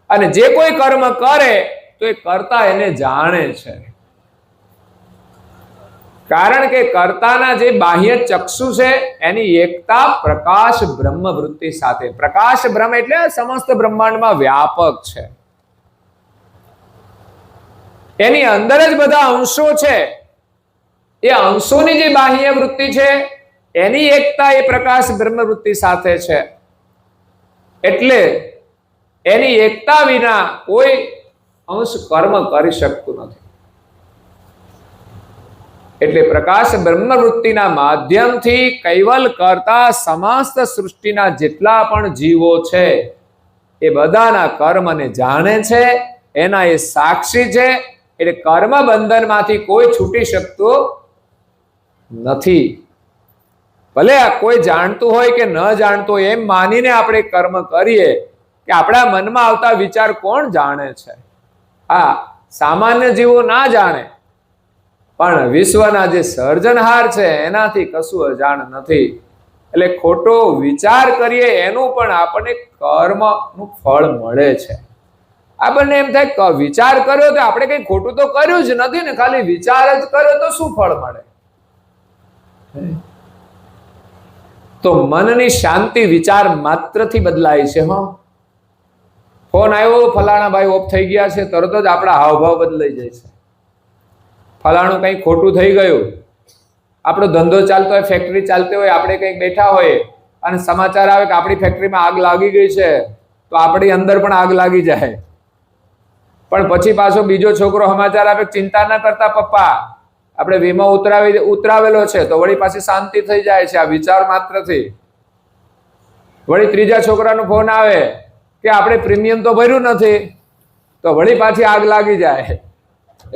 અને જે કોઈ કર્મ કરે તો એ કરતા એને જાણે છે. કારણ કે કર્તાના જે બાહ્ય ચક્ષુ છે એની એકતા પ્રકાશ બ્રહ્મ વૃત્તિ સાથે, પ્રકાશ બ્રહ્મ એટલે સમસ્ત બ્રહ્માંડમાં વ્યાપક છે, એની અંદર જ બધા અંશો છે, એ અંશોની જે બાહ્ય વૃત્તિ છે એની એકતા એ પ્રકાશ બ્રહ્મ વૃત્તિ સાથે છે, એટલે એની એકતા વિના કોઈ અંશ કર્મ કરી શકતું નથી. એટલે પ્રકાશ બ્રહ્મ વૃત્તિના માધ્યમથી કૈવલ કરતા સમસ્ત સૃષ્ટિના જેટલા પણ જીવો છે એ બધાના કર્મને જાણે છે, એના એ સાક્ષી છે. એટલે કર્મ બંધનમાંથી કોઈ છૂટી શકતો નથી. ભલે કોઈ જાણતું હોય કે ન જાણતું હોય, એમ માનીને આપણે કર્મ કરીએ કે આપણા મનમાં આવતા વિચાર કોણ જાણે છે? હા, સામાન્ય જીવો ના જાણે, પણ વિશ્વના જે સર્જનહાર છે એનાથી કશું અજાણ નથી. એટલે ખોટો વિચાર કરીએ એનું પણ આપણને કર્મનું ફળ મળે છે. આપણને એમ થાય કે વિચાર કર્યો તો આપણે કઈ ખોટું તો કર્યું જ નથી ને, ખાલી વિચાર જ કર્યો તો શું ફળ મળે? તો મનની શાંતિ વિચાર માત્રથી બદલાય છે. ફોન આવ્યો, ફલાણા ભાઈ ઓફ થઈ ગયા છે, તરત જ આપણા હાવભાવ બદલાઈ જાય છે. ફલાણું કંઈ ખોટું થઈ ગયું, આપણો ધંધો ચાલતો હોય, ફેક્ટરી ચાલતી હોય, આપણે કંઈક બેઠા હોય અને સમાચાર આવે કે આપણી ફેક્ટરીમાં આગ લાગી ગઈ છે, તો આપણી અંદર પણ આગ લાગી જાય. પણ પછી પાછો બીજો છોકરો સમાચાર આપે, ચિંતા ના કરતા પપ્પા, આપણે વીમો ઉતરાવેલો છે, તો વળી પાછી શાંતિ થઈ જાય છે આ વિચાર માત્રથી. વળી ત્રીજા છોકરાનો ફોન આવે કે આપણે પ્રીમિયમ તો ભર્યું નથી, તો વળી પાછી આગ લાગી જાય.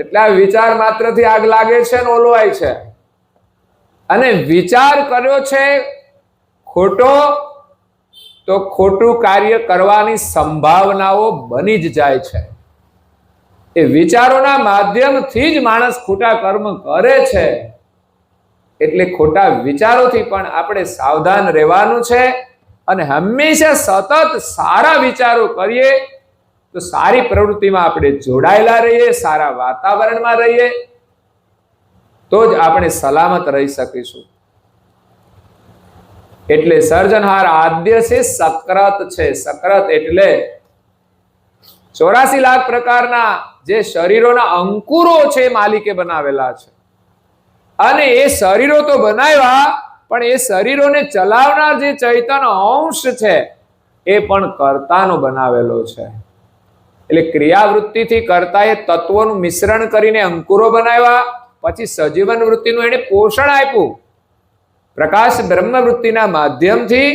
એટલે આ વિચાર માત્રથી આગ લાગે છે ને ઓલવાય છે. અને વિચાર કર્યો છે ખોટો, તો ખોટું કાર્ય કરવાની સંભાવનાઓ બની જ જાય છે. એ વિચારોના માધ્યમથી જ માણસ ખોટા કર્મ કરે છે. એટલે ખોટા વિચારોથી પણ આપણે સાવધાન રહેવાનું છે અને હંમેશા સતત સારા વિચારો કરીએ તો સારી પ્રવૃત્તિમાં આપણે જોડાયેલા રહીએ, સારા વાતાવરણમાં રહીએ, તો જ આપણે સલામત રહી શકીશું. એટલે સર્જનહાર આદ્ય છે, સક્રત છે. સક્રત એટલે 84 લાખ પ્રકારના જે શરીરોના અંકુરો છે માલિકે બનાવેલા છે. અને એ શરીરો તો બનાવ્યા, પણ એ શરીરોને ચલાવનાર જે ચૈતન્ય અંશ છે એ પણ કર્તાનો બનાવેલો છે. એટલે ક્રિયાવૃત્તિથી કર્તાએ તત્વોનું મિશ્રણ કરીને અંકુરો બનાવ્યા, પછી સજીવન વૃત્તિનું એને પોષણ આપ્યું. પ્રકાશ બ્રહ્મ વૃત્તિના માધ્યમથી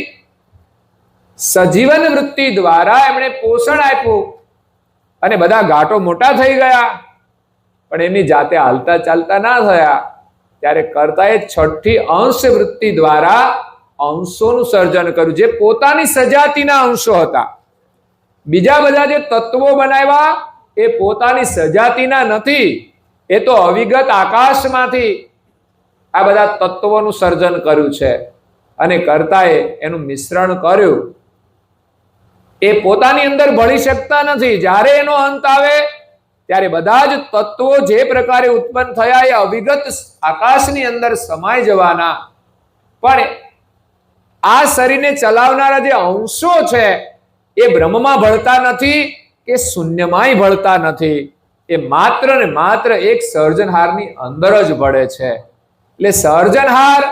સજીવન વૃત્તિ દ્વારા એમણે પોષણ આપ્યું અને બધા ઘાટો મોટા થઈ ગયા, પણ એમની જાતે હાલતા ચાલતા ના થયા. ત્યારે કર્તાએ છઠ્ઠી અંશ વૃત્તિ દ્વારા અંશોનું સર્જન કર્યું, જે પોતાની સજાતિના અંશો હતા. બીજા બધા જે તત્વો બનાવ્યા એ પોતાની સજાતિના નથી, એ તો અવિગત આકાશમાંથી આ બધા તત્વોનું સર્જન કર્યું છે. અને કર્તાએ એનું મિશ્રણ કર્યું. એ પોતાની અંદર ભળી શકતા નથી. જ્યારે એનો અંત આવે ત્યારે બધા જ તત્વો જે પ્રકારે ઉત્પન્ન થયા એ અવિગત આકાશની અંદર સમાઈ જવાના. પણ આ શરીરને ચલાવનારા જે અંશો છે એ બ્રહ્મમાં ભળતા નથી કે શૂન્યમાંય ભળતા નથી. એ માત્ર ને માત્ર એક સર્જનહારની અંદર જ ભળે છે. એટલે સર્જનહાર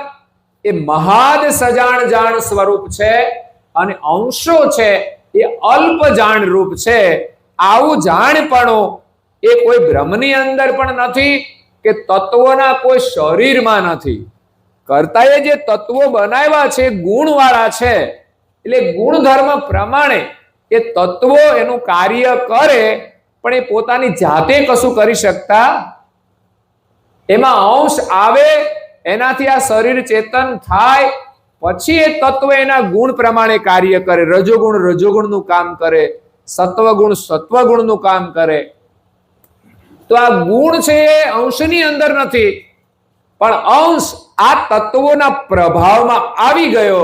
એ મહાદ સજાણ જાણ સ્વરૂપ છે અને અંશો છે એ અલ્પ જાણ રૂપ છે. આવું જાણપણું એ કોઈ બ્રહ્મની અંદર પણ નથી કે તત્વોના કોઈ શરીરમાં નથી. કર્તાએ જે તત્વો બનાવ્યા છે ગુણવાળા છે, એટલે ગુણધર્મ પ્રમાણે એ તત્વો એનું કાર્ય કરે, પણ એ પોતાની જાતે કશું કરી શકતા. એમાં અંશ આવે, એનાથી આ શરીર ચેતન થાય, પછી એ તત્વ એના ગુણ પ્રમાણે કાર્ય કરે. રજોગુણ રજોગુણનું કામ કરે, સત્વગુણ સત્વગુણનું કામ કરે. તો આ ગુણ છે એ અંશની અંદર નથી, પણ અંશ આ તત્વોના પ્રભાવમાં આવી ગયો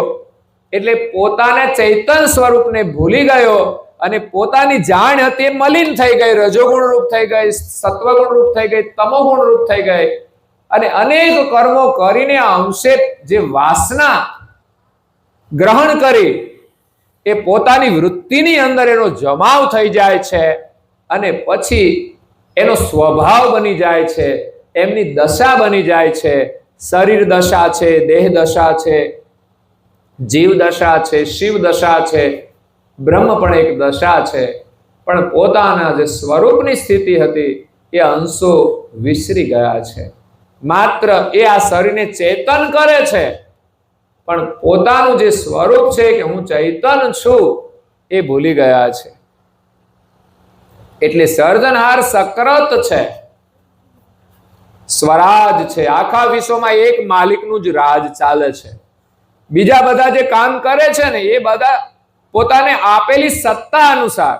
એટલે પોતાના ચૈતન્ય સ્વરૂપને ભૂલી ગયો અને પોતાની જાણ હતી મલિન થઈ ગઈ, રજોગુણ રૂપ થઈ ગઈ, સત્વગુણ રૂપ થઈ ગઈ, તમોગુણ રૂપ થઈ ગઈ. અને અનેક કર્મો કરીને આ અંશે જે વાસના ગ્રહણ કરી એ પોતાની વૃત્તિની અંદર એનો જમાવ થઈ જાય છે અને પછી એનો સ્વભાવ બની જાય છે, એમની દશા બની જાય છે. શરીર દશા છે, દેહ દશા છે, જીવ દશા છે, શિવ દશા છે, બ્રહ્મ પણ એક દશા છે. પણ પોતાના જે સ્વરૂપની સ્થિતિ હતી એ અંશો વિસરી ગયા છે. માત્ર એ આ શરીરને ચેતન કરે છે, પણ પોતાનું જે સ્વરૂપ છે કે હું ચૈતન છું એ ભૂલી ગયા છે. એટલે સર્જનહાર સક્રત છે, સ્વરાજ છે. આખા વિશ્વમાં એક માલિકનું જ રાજ ચાલે છે. બીજા બધા જે કામ કરે છે ને એ બધા પોતાને આપેલી સત્તા અનુસાર,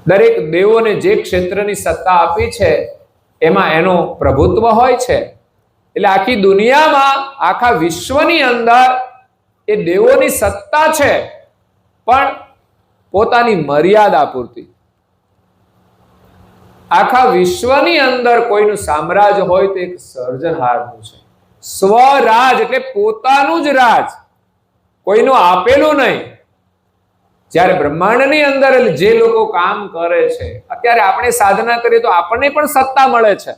દરેક દેવોને જે ક્ષેત્રની સત્તા આપી છે એમાં એનો પ્રભુત્વ હોય છે. એટલે આખી દુનિયામાં, આખા વિશ્વની અંદર એ દેવોની સત્તા છે, પણ પોતાની મર્યાદા પૂરતી. આખા વિશ્વની અંદર કોઈનું સામ્રાજ્ય હોય તો એક સર્જનહારનું છે. સ્વરાજ એટલે પોતાનું જ રાજ, કોઈનું આપેલું નહીં. જ્યારે બ્રહ્માંડની અંદર જે લોકો કામ કરે છે, અત્યારે આપણે સાધના કરીએ તો આપણને પણ સત્તા મળે છે.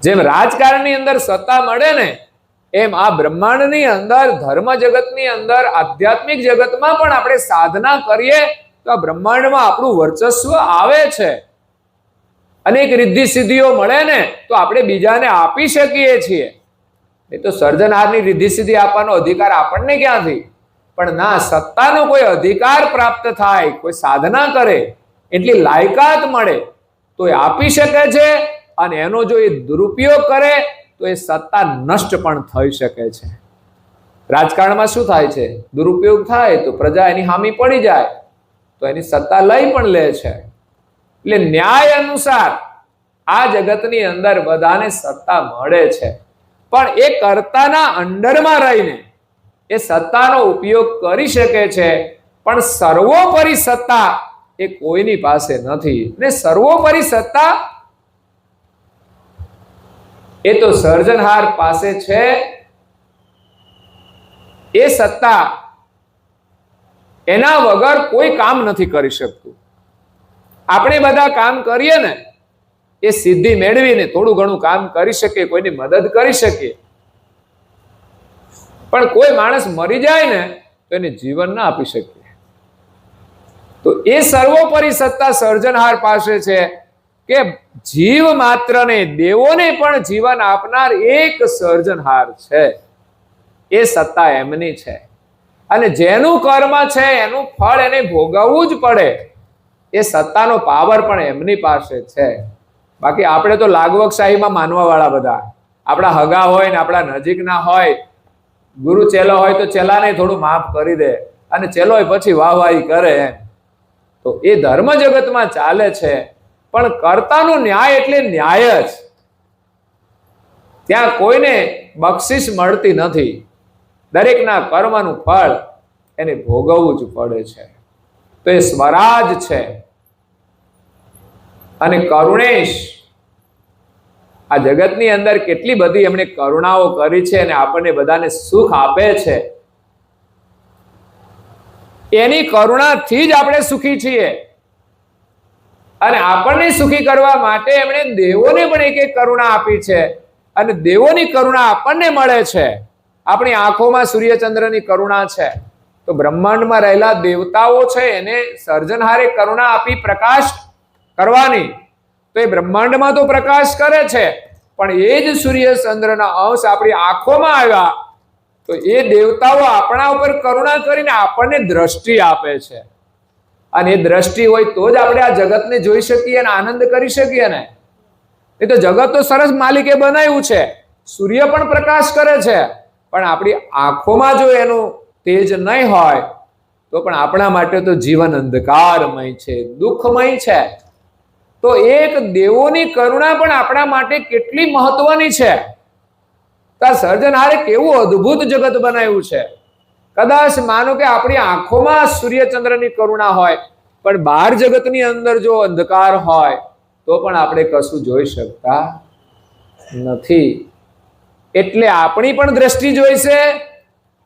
જેમ રાજકારણની અંદર સત્તા મળે ને, એમ આ બ્રહ્માંડની અંદર, ધર્મ જગતની અંદર, આધ્યાત્મિક જગતમાં પણ આપણે સાધના કરીએ તો આ બ્રહ્માંડમાં આપણું વર્ચસ્વ આવે છે. અનેક રિદ્ધિ સિદ્ધિઓ મળે ને તો આપણે બીજાને આપી શકીએ છીએ. એ તો સર્જનહારની રિદ્ધિ સિદ્ધિ આપવાનો અધિકાર આપણને ક્યાંથી? પણ ના, સત્તાનો કોઈ અધિકાર પ્રાપ્ત થાય, કોઈ સાધના કરે, એટલી લાયકાત મળે તો એ આપી શકે છે. અને એનો જો એ દુરુપયોગ કરે તો એ સત્તા નષ્ટ પણ થઈ શકે છે. રાજકારણમાં શું થાય છે? દુરુપયોગ થાય તો પ્રજા એની હામી પડી જાય તો એની સત્તા લઈ પણ લે છે. એટલે ન્યાય અનુસાર આ જગતની અંદર બધાને સત્તા મળે છે, પણ એ કર્તાના અંડરમાં રહીને એ સત્તાનો ઉપયોગ કરી શકે છે. પણ સર્વોપરી સત્તા એ કોઈની પાસે નથી. ને સર્વોપરી સત્તા એ તો સર્જનહાર પાસે છે. એ સત્તા, એના વગર કોઈ કામ નથી કરી શકતું. આપણે બધા કામ કરીએ ને એ સિદ્ધિ મેળવીને થોડું ઘણું કામ કરી શકીએ, કોઈની મદદ કરી શકીએ, પણ કોઈ માણસ મરી જાય ને તો એને જીવન ના આપી શકીએ. તો એ સર્વોપરી સત્તા સર્જનહાર પાસે છે કે જીવ માત્રને, દેવોને પણ જીવન આપનાર એક સર્જનહાર છે. એ સત્તા એમની છે. અને જેનું કર્મ છે એનું ફળ એને ભોગવવું જ પડે. એ સત્તાનો પાવર પણ એમની પાસે છે. બાકી આપણે તો લાગવકશાહીમાં માનવા વાળા બધા, આપણા હગા હોય ને આપણા નજીકના હોય, ગુરુ ચેલો હોય તો ચેલાને થોડું માફ કરી દે અને ચેલો પછી વાહવાહી કરે. તો એ ધર્મ જગતમાં ચાલે છે, પણ કર્તાનો ન્યાય એટલે ન્યાય જ. ત્યાં કોઈને બક્ષિસ મળતી નથી. દરેકના કર્મનું ફળ એને ભોગવવું જ પડે છે. તો એ સ્વરાજ છે. અને કરુણેશ, આ જગતની અંદર કેટલી બધી એમણે કરુણાઓ કરી છે અને આપણને બધાને સુખ આપે છે. એની કરુણાથી જ આપણે સુખી છીએ. અને આપણને સુખી કરવા માટે એમણે દેવોને પણ એક એક કરુણા આપી છે. અને દેવોની કરુણા આપણને મળે છે. આપણી આંખોમાં સૂર્યચંદ્રની કરુણા છે, તો બ્રહ્માંડમાં રહેલા દેવતાઓ છે એને સર્જનહારે કરુણા આપી પ્રકાશ કરવાની. તો એ બ્રહ્માંડમાં તો પ્રકાશ કરે છે, પણ એ જ સૂર્યચંદ્રના અંશ આપણી આંખોમાં આવ્યા તો એ દેવતાઓ આપણા ઉપર કરુણા કરીને આપણને દ્રષ્ટિ આપે છે. અને એ દ્રષ્ટિ હોય તો જ આપણે આ જગતને જોઈ શકીએ અને આનંદ કરી શકીએ ને. એ તો જગત તો સરસ માલિકે બનાવ્યું છે, સૂર્ય પણ પ્રકાશ કરે છે, પણ આપણી આંખોમાં જો એનું તેજ નહીં હોય તો પણ આપણા માટે તો જીવન અંધકારમય છે, દુઃખમય છે. તો એક દેવોની કરુણા પણ આપણા માટે કેટલી મહત્વની છે. સર્જનહારે કેવું અદ્ભુત જગત બનાવ્યું છે. કદાચ માનો કે આપણી આંખોમાં સૂર્યચંદ્રની કરુણા હોય, પણ બહાર જગતની અંદર જો અંધકાર હોય તો પણ આપણે કશું જોઈ શકતા નથી. એટલે આપણી પણ દ્રષ્ટિ જોઈશે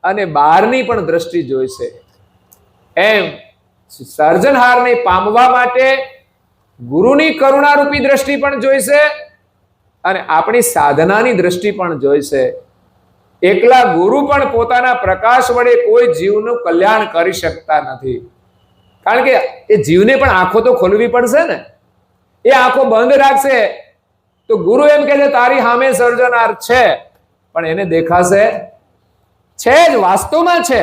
અને બહારની પણ દ્રષ્ટિ જોઈશે. એમ સર્જનહારને પામવા માટે ગુરુની કરુણારૂપી દ્રષ્ટિ પણ જોઈશે અને આપણી સાધનાની દ્રષ્ટિ પણ જોઈશે. એકલા ગુરુ પણ પોતાના પ્રકાશ વડે કોઈ જીવનું કલ્યાણ કરી શકતા નથી. કારણ કે એ જીવને પણ આંખો તો ખોલવી પડશે ને. એ આંખો બંધ રાખશે તો ગુરુ એમ કહે છે તારી સામે સર્જનહાર છે, પણ એને દેખાશે છે જ, વાસ્તવમાં છે.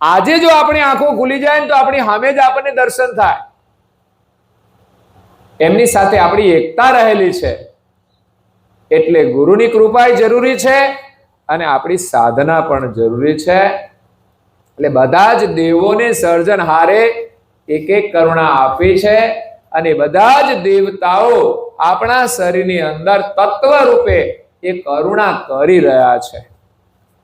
આજે જો આપણી આંખો ખુલી જાય ને તો આપણી સામે જ આપણને દર્શન થાય. એમની સાથે આપણી એકતા રહેલી છે. એટલે ગુરુની કૃપા જરૂરી છે અને આપણી સાધના પણ જરૂરી છે. એટલે બધા જ દેવોને સર્જનહારે એક એક કરુણા આપી છે અને બધા જ દેવતાઓ આપણા શરીરની અંદર તત્વ રૂપે એ કરુણા કરી રહ્યા છે.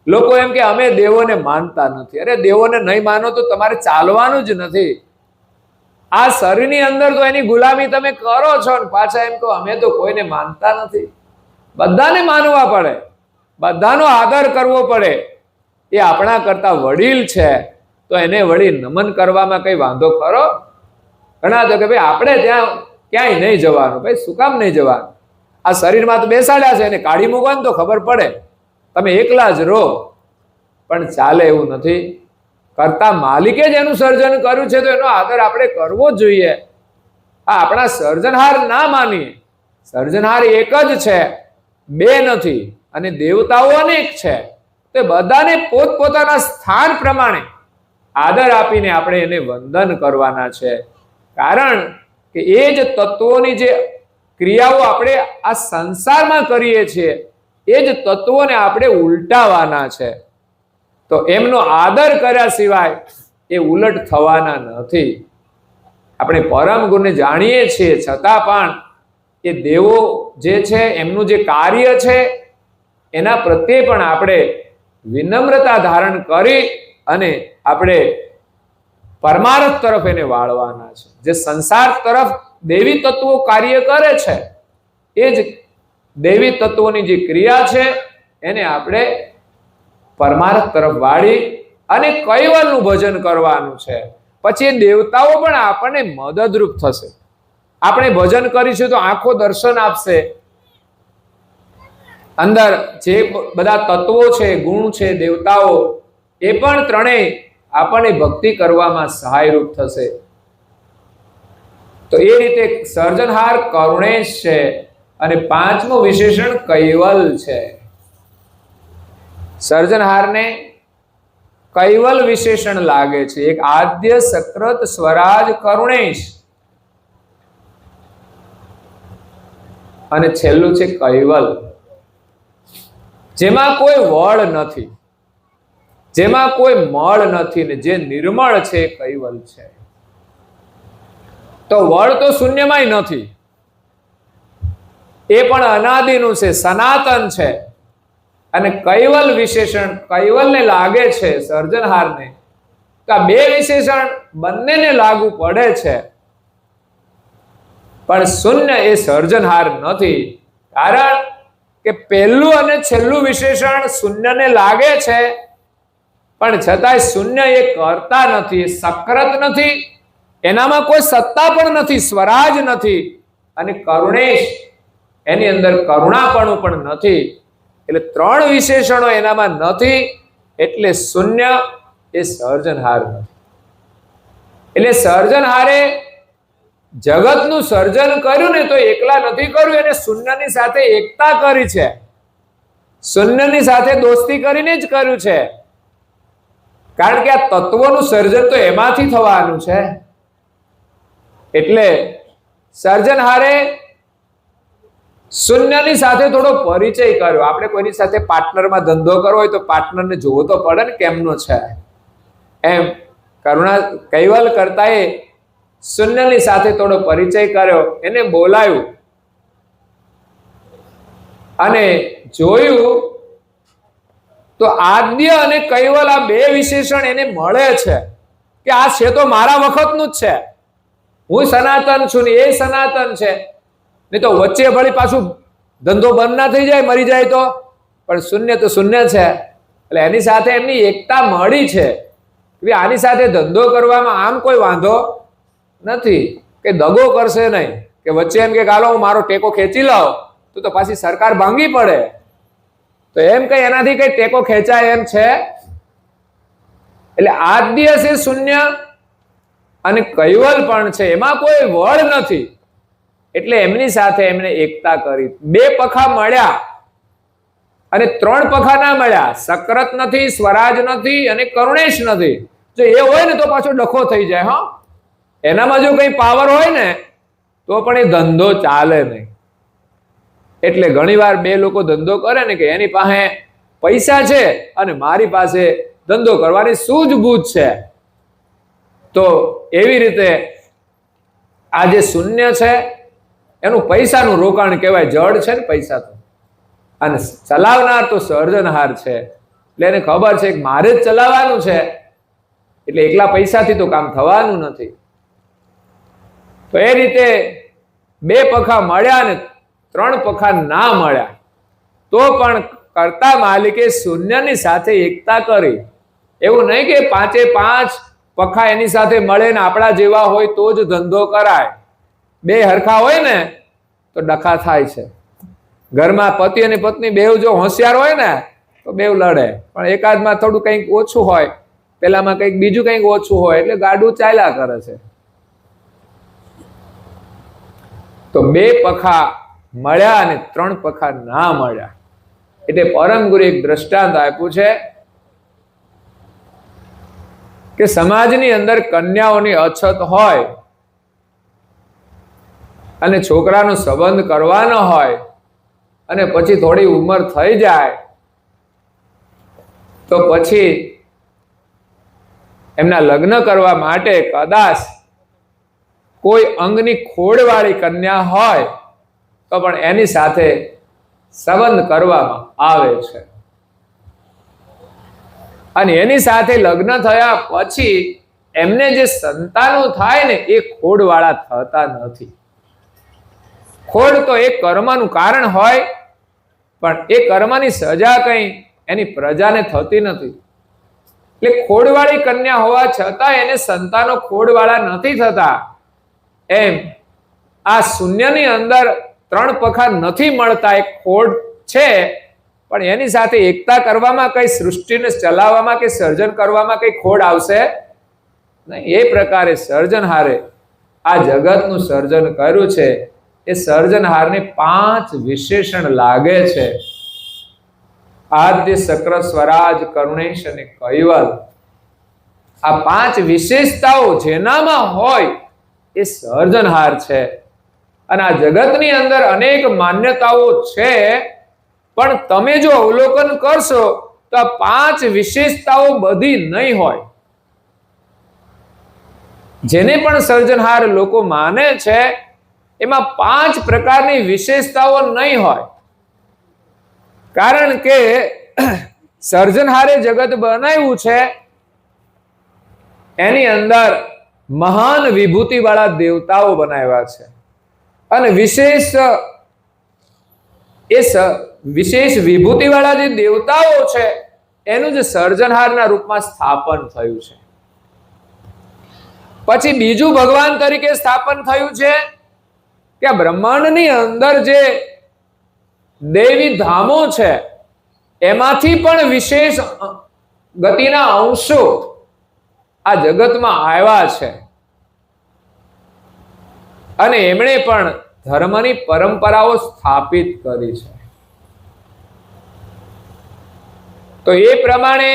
લોકો એમ કે અમે દેવોને માનતા નથી. અરે દેવોને નહીં માનો તો તમારે ચાલવાનું જ નથી. આ શરીરની અંદર તો એની ગુલામી તમે કરો છો ને પાછા એમ કહો અમે તો કોઈને માનતા નથી. બધાને માનવા પડે, બધાનો આદર કરવો પડે. એ આપણા કરતા વડીલ છે તો એને વળી નમન કરવામાં કઈ વાંધો ખરો? ઘણા તો કે ભાઈ આપણે ત્યાં ક્યાંય નહીં જવાનું. ભાઈ શું કામ નહીં જવાનું? આ શરીરમાં તો બેસાડ્યા છે, એને કાઢી મૂકવાનું તો ખબર પડે. તમે એકલા જ રહો. પણ ચાલે એવું નથી. કરતા માલિકે જ એનું સર્જન કર્યું છે તો એનો આદર આપણે કરવો જ જોઈએ. આ આપણા સર્જનહાર ના માનીએ. સર્જનહાર એક જ છે, બે નથી. અને દેવતાઓ અનેક છે. તે બધાને પોતપોતાના સ્થાન પ્રમાણે આદર આપીને આપણે એને વંદન કરવાના છે. કારણ કે એ જ તત્વોની જે ક્રિયાઓ આપણે આ સંસારમાં કરીએ છીએ એ જ તત્વોને આપણે ઉલટાવાના છે. તો એમનો આદર કર્યા સિવાય એ ઉલટ થવાના નથી. આપણે પરમ ગુરુને જાણીએ છીએ છતાં પણ એ દેવો જે છે એમનું જે કાર્ય છે એના પ્રત્યે પણ આપણે વિનમ્રતા ધારણ કરી અને આપણે પરમાર્થ તરફ એને વાળવાના છે. જે સંસાર તરફ દેવી તત્વો કાર્ય કરે છે એ જ દેવી તત્વોની જે ક્રિયા છે એને આપણે પરમાર્થ તરફ વાળી અને કૈવલનું ભજન કરવાનું છે. પછી એ દેવતાઓ પણ આપણને મદદરૂપ થશે. આપણે ભજન કરીશું તો આંખો દર્શન આપશે. અંદર જે બધા તત્વો છે, ગુણ છે, દેવતાઓ એ પણ ત્રણેય આપણને ભક્તિ કરવામાં સહાયરૂપ થશે. તો એ રીતે સર્જનહાર કરુણેશ છે અને પાંચમું વિશેષણ કૈવલ છે. સર્જનહારને કૈવલ વિશેષણ લાગે છે. એક આદ્ય સક્રત સ્વરાજ કરુણેશ અને છેલ્લું છે કૈવલ, જેમાં કોઈ વળ નથી, જેમાં કોઈ મળ નથી ને જે નિર્મળ છે કૈવલ છે. તો વળ તો શૂન્યમાંય નથી. એ પણ અનાદિનું છે, સનાતન છે. અને કૈવલ વિશેષણ કૈવલને લાગે છે સર્જનહારને. તો આ બે વિશેષણ બંનેને લાગુ પડે છે. પણ શૂન્ય એ સર્જનહાર નથી. કારણ કે પહેલું અને છેલ્લું વિશેષણ શૂન્યને લાગે છે પણ છતાંય શૂન્ય એ કરતા નથી, સક્રત નથી, એનામાં કોઈ સત્તા પણ નથી, સ્વરાજ નથી. અને કરુણેશ એની અંદર કરુણાપણું પણ નથી. એટલે ત્રણ વિશેષણો એનામાં નથી. એટલે શૂન્ય એ સર્જનહાર નથી. એટલે સર્જનહારે જગતનું સર્જન કર્યું ને તો એકલા નથી કર્યું, એને શૂન્યની સાથે એકતા કરી છે. શૂન્યની સાથે દોસ્તી કરીને જ કર્યું છે. કારણ કે આ તત્વોનું સર્જન તો એમાંથી થવાનું છે. એટલે સર્જનહારે શૂન્યની સાથે થોડો પરિચય કર્યો. આપણે કોઈની સાથે પાર્ટનરમાં ધંધો કરવો હોય તો પાર્ટનરને જોવો તો પડે ને કેમનો છે. એમ કરુણા કૈવલ કરતા એ શૂન્યની સાથે થોડો પરિચય કર્યો, એને બોલાયું અને જોયું તો આદ્ય અને કૈવલ આ બે વિશેષણ એને મળે છે કે આ છે તો મારા વખતનું જ છે. હું સનાતન છું ને એ સનાતન છે. નહીં તો વચ્ચે ભળી પાછું ધંધો બંધ ના થઈ જાય, મરી જાય તો. પણ શૂન્ય તો શૂન્ય છે. એટલે એની સાથે એમની એકતા મળી છે કે આની સાથે ધંધો કરવામાં આમ કોઈ વાંધો નથી, કે દગો કરશે નહીં, કે વચ્ચે એમ કે હાલો હું મારો ટેકો ખેંચી લઉં તો પાછી સરકાર ભાંગી પડે. તો એમ કઈ એનાથી કઈ ટેકો ખેંચાય એમ છે. એટલે આજ દિવસે શૂન્ય અને કૈવલ પણ છે, એમાં કોઈ વળ નથી. એટલે એમની સાથે એમને એકતા કરી. બે પખા મળ્યા અને ત્રણ પખા ના મળ્યા. સક્રત નથી, સ્વરાજ નથી અને કરુણેશ નથી. જો એ હોય ને તો પાછો ડખો થઈ જાય. હા, એનામાં જો કઈ પાવર હોય ને તો પણ એ ધંધો ચાલે નહીં. એટલે ઘણીવાર બે લોકો ધંધો કરે ને કે એની પાસે પૈસા છે અને મારી પાસે ધંધો કરવાની સૂઝબૂઝ છે. તો એવી રીતે આ જે શૂન્ય છે એનું પૈસાનું રોકાણ કહેવાય. જડ છે ને પૈસા તો. અને ચલાવનાર તો સર્જનહાર છે. એટલે એને ખબર છે કે મારે જ ચલાવવાનું છે, એટલે એકલા પૈસાથી તો કામ થવાનું નથી. તો એ રીતે બે પખા મળ્યા ને ત્રણ પખા ના મળ્યા તો પણ કરતા માલિકે શૂન્યની સાથે એકતા કરી. એવું નહીં કે પાંચે પાંચ પખા એની સાથે મળે ને આપણા જેવા હોય તો જ ધંધો કરાય. બે હરખા હોય ને તો ડખા થાય છે. ઘરમાં પતિ અને પત્ની બેવ જો હોશિયાર હોય ને તો બેવ લડે, પણ એકાદમાં થોડું કંઈક ઓછું હોય, પેલામાં કંઈક બીજું કંઈક ઓછું હોય એટલે ગાડું ચાલ્યા કરે છે. તો બે પખા મળ્યા અને ત્રણ પખા ના મળ્યા. એટલે પરમ ગુરુ એક દ્રષ્ટાંત આપ્યું છે કે સમાજની અંદર કન્યાઓની અછત હોય અને છોકરાનો સંબંધ કરવાનો હોય અને પછી થોડી ઉંમર થઈ જાય તો પછી એમના લગ્ન કરવા માટે કદાચ કોઈ અંગની ખોડવાળી કન્યા હોય તો પણ એની સાથે સંબંધ કરવામાં આવે છે. અને એની સાથે લગ્ન થયા પછી એમને જે સંતાનો થાય ને એ ખોડવાળા થતા નથી. ખોડ તો એક કર્મનું કારણ હોય, પણ એ કર્મની સજા કઈ એની પ્રજાને થતી નથી. એટલે ખોડવાળી કન્યા હોવા છતાં એને સંતાનો ખોડવાળા નથી થતા. એમ આ શૂન્યની અંદર ત્રણ પખા નથી મળતા. એક ખોડ છે પણ એની સાથે એકતા કરવામાં, કઈ સૃષ્ટિને ચલાવવામાં કે સર્જન કરવામાં કઈ ખોડ આવશે નહીં. એ પ્રકારે સર્જનહારે આ જગતનું સર્જન કર્યું છે. એ સર્જનહારને પાંચ વિશેષણ લાગે છે. આદ્ય, સક્ર, સ્વરાજ, કરુણેશ અને કૈવલ. આ પાંચ વિશેષતાઓ જેનામાં હોય એ સર્જનહાર છે. અને આ જગતની અંદર અનેક માન્યતાઓ છે, પણ તમે જો અવલોકન કરશો તો આ પાંચ વિશેષતાઓ બધી નહીં હોય. જેને પણ સર્જનહાર લોકો માને છે એમાં પાંચ પ્રકારની વિશેષતાઓ નહીં હોય. કારણ કે સર્જનહારે જગત બનાવ્યું છે એની અંદર મહાન વિભૂતિ વાળા દેવતાઓ બનાવ્યા છે. અને વિશેષ વિભૂતિ વાળા જે દેવતાઓ છે એનું જ સર્જનહારના રૂપમાં સ્થાપન થયું છે. પછી બીજું ભગવાન તરીકે સ્થાપન થયું છે કે બ્રહ્માંડની અંદર જે દેવી ધામો છે એમાંથી પણ વિશેષ ગતિના અંશો આ જગતમાં આવ્યા છે. અને એમણે પણ ધર્મની પરંપરાઓ સ્થાપિત કરી છે. તો એ પ્રમાણે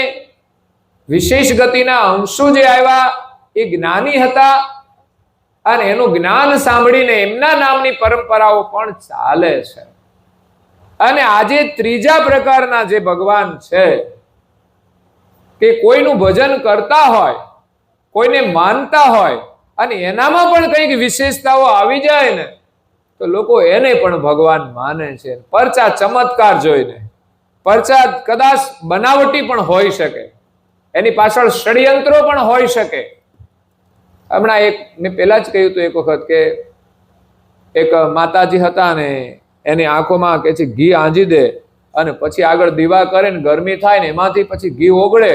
વિશેષ ગતિના અંશો જે આવ્યા એ જ્ઞાની હતા અને એનું જ્ઞાન સાંભળીને એમના નામની પરંપરાઓ પણ ચાલે છે. અને આજે ત્રીજા પ્રકારના જે ભગવાન છે કે કોઈનું ભજન કરતા હોય, કોઈને માનતા હોય અને એનામાં પણ કંઈક વિશેષતાઓ આવી જાય ને તો લોકો એને પણ ભગવાન માને છે. પરચા ચમત્કાર જોઈને, પરચા કદાચ બનાવટી પણ હોઈ શકે, એની પાછળ ષડયંત્રો પણ હોઈ શકે. હમણાં મેં પહેલા જ કહ્યું હતું એક વખત કે એક માતાજી હતા ને એની આંખોમાં કે છે ઘી આંજી દે અને પછી આગળ દીવા કરે ને ગરમી થાય ને એમાંથી પછી ઘી ઓગળે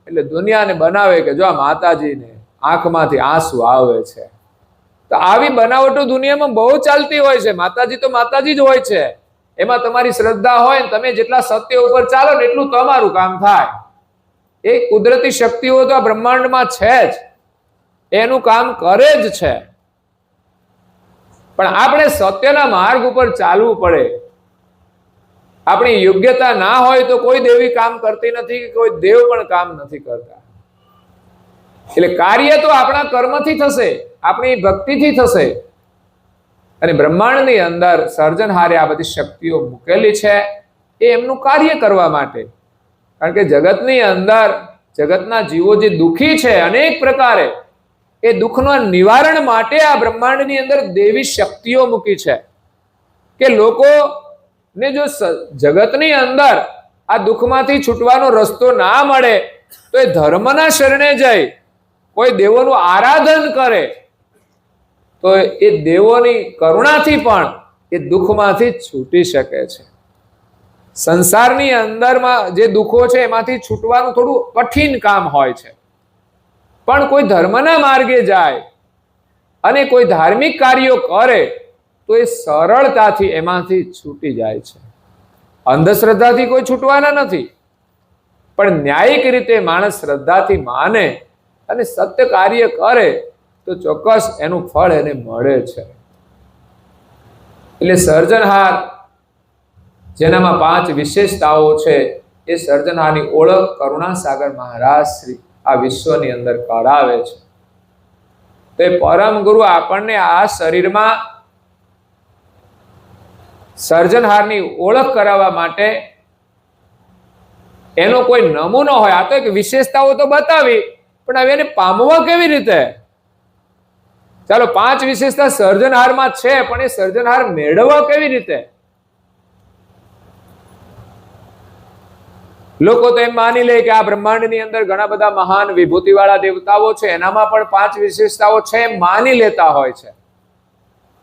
એટલે દુનિયાને બનાવે કે જો આ માતાજીને આંખમાંથી આંસુ આવે છે. તો આવી બનાવટો દુનિયામાં બહુ ચાલતી હોય છે. માતાજી તો માતાજી જ હોય છે. એમાં તમારી શ્રદ્ધા હોય ને તમે જેટલા સત્ય ઉપર ચાલો ને એટલું તમારું કામ થાય. એ કુદરતી શક્તિઓ તો આ બ્રહ્માંડમાં છે જ, એનું કામ કરે જ છે. પણ આપણે સત્યના માર્ગ ઉપર ચાલવું પડે. આપણી યોગ્યતા ના હોય તો કોઈ દેવી કામ કરતી નથી, કોઈ દેવ પણ કામ નથી કરતા. એટલે કાર્ય તો આપણા કર્મથી થશે, આપણી ભક્તિથી થશે. અને બ્રહ્માંડની અંદર સર્જનહારે આ બધી શક્તિઓ મૂકેલી છે એ એમનું કાર્ય કરવા માટે. કારણ કે જગતની અંદર જગતના જીવો જે દુઃખી છે અનેક પ્રકારે, એ દુઃખના નિવારણ માટે આ બ્રહ્માંડની અંદર દેવી શક્તિઓ મૂકી છે કે લોકોને જો જગતની અંદર આ દુઃખમાંથી છૂટવાનો રસ્તો ના મળે તો એ ધર્મના શરણે જઈ કોઈ દેવોનું આરાધન કરે તો એ દેવોની કરુણાથી પણ એ દુઃખમાંથી છૂટી શકે છે. સંસારની અંદરમાં જે દુઃખો છે એમાંથી છૂટવાનું થોડું કઠિન કામ હોય છે, પણ કોઈ ધર્મના માર્ગે જાય અને કોઈ ધાર્મિક કાર્યો કરે તો એ સરળતાથી એમાંથી છૂટી જાય છે. અંધશ્રદ્ધાથી કોઈ છૂટવાના નથી, પણ ન્યાયિક રીતે માણસ શ્રદ્ધાથી માને અને સત્ય કાર્ય કરે તો ચોક્કસ એનું ફળ એને મળે છે. એટલે સર્જનહાર જેનામાં 5 વિશેષતાઓ છે એ સર્જનહારની ઓળખ કરુણાસાગર મહારાજ શ્રી આ વિશ્વની અંદર કરાવે છે. તો એ પરમ ગુરુ આપણને આ શરીરમાં સર્જનહારની ઓળખ કરાવવા માટે એનો કોઈ નમૂનો હોય. આ તો એક વિશેષતાઓ તો બતાવી, પણ હવે એને પામવા કેવી રીતે? ચાલો 5 વિશેષતા સર્જનહારમાં છે, પણ એ સર્જનહાર મેળવવા કેવી રીતે? લોકો તો એમ માની લે કે આ બ્રહ્માંડની અંદર ઘણા બધા મહાન વિભૂતિવાળા દેવતાઓ છે, એનામાં પણ 5 વિશેષતાઓ છે એમ માની લેતા હોય છે.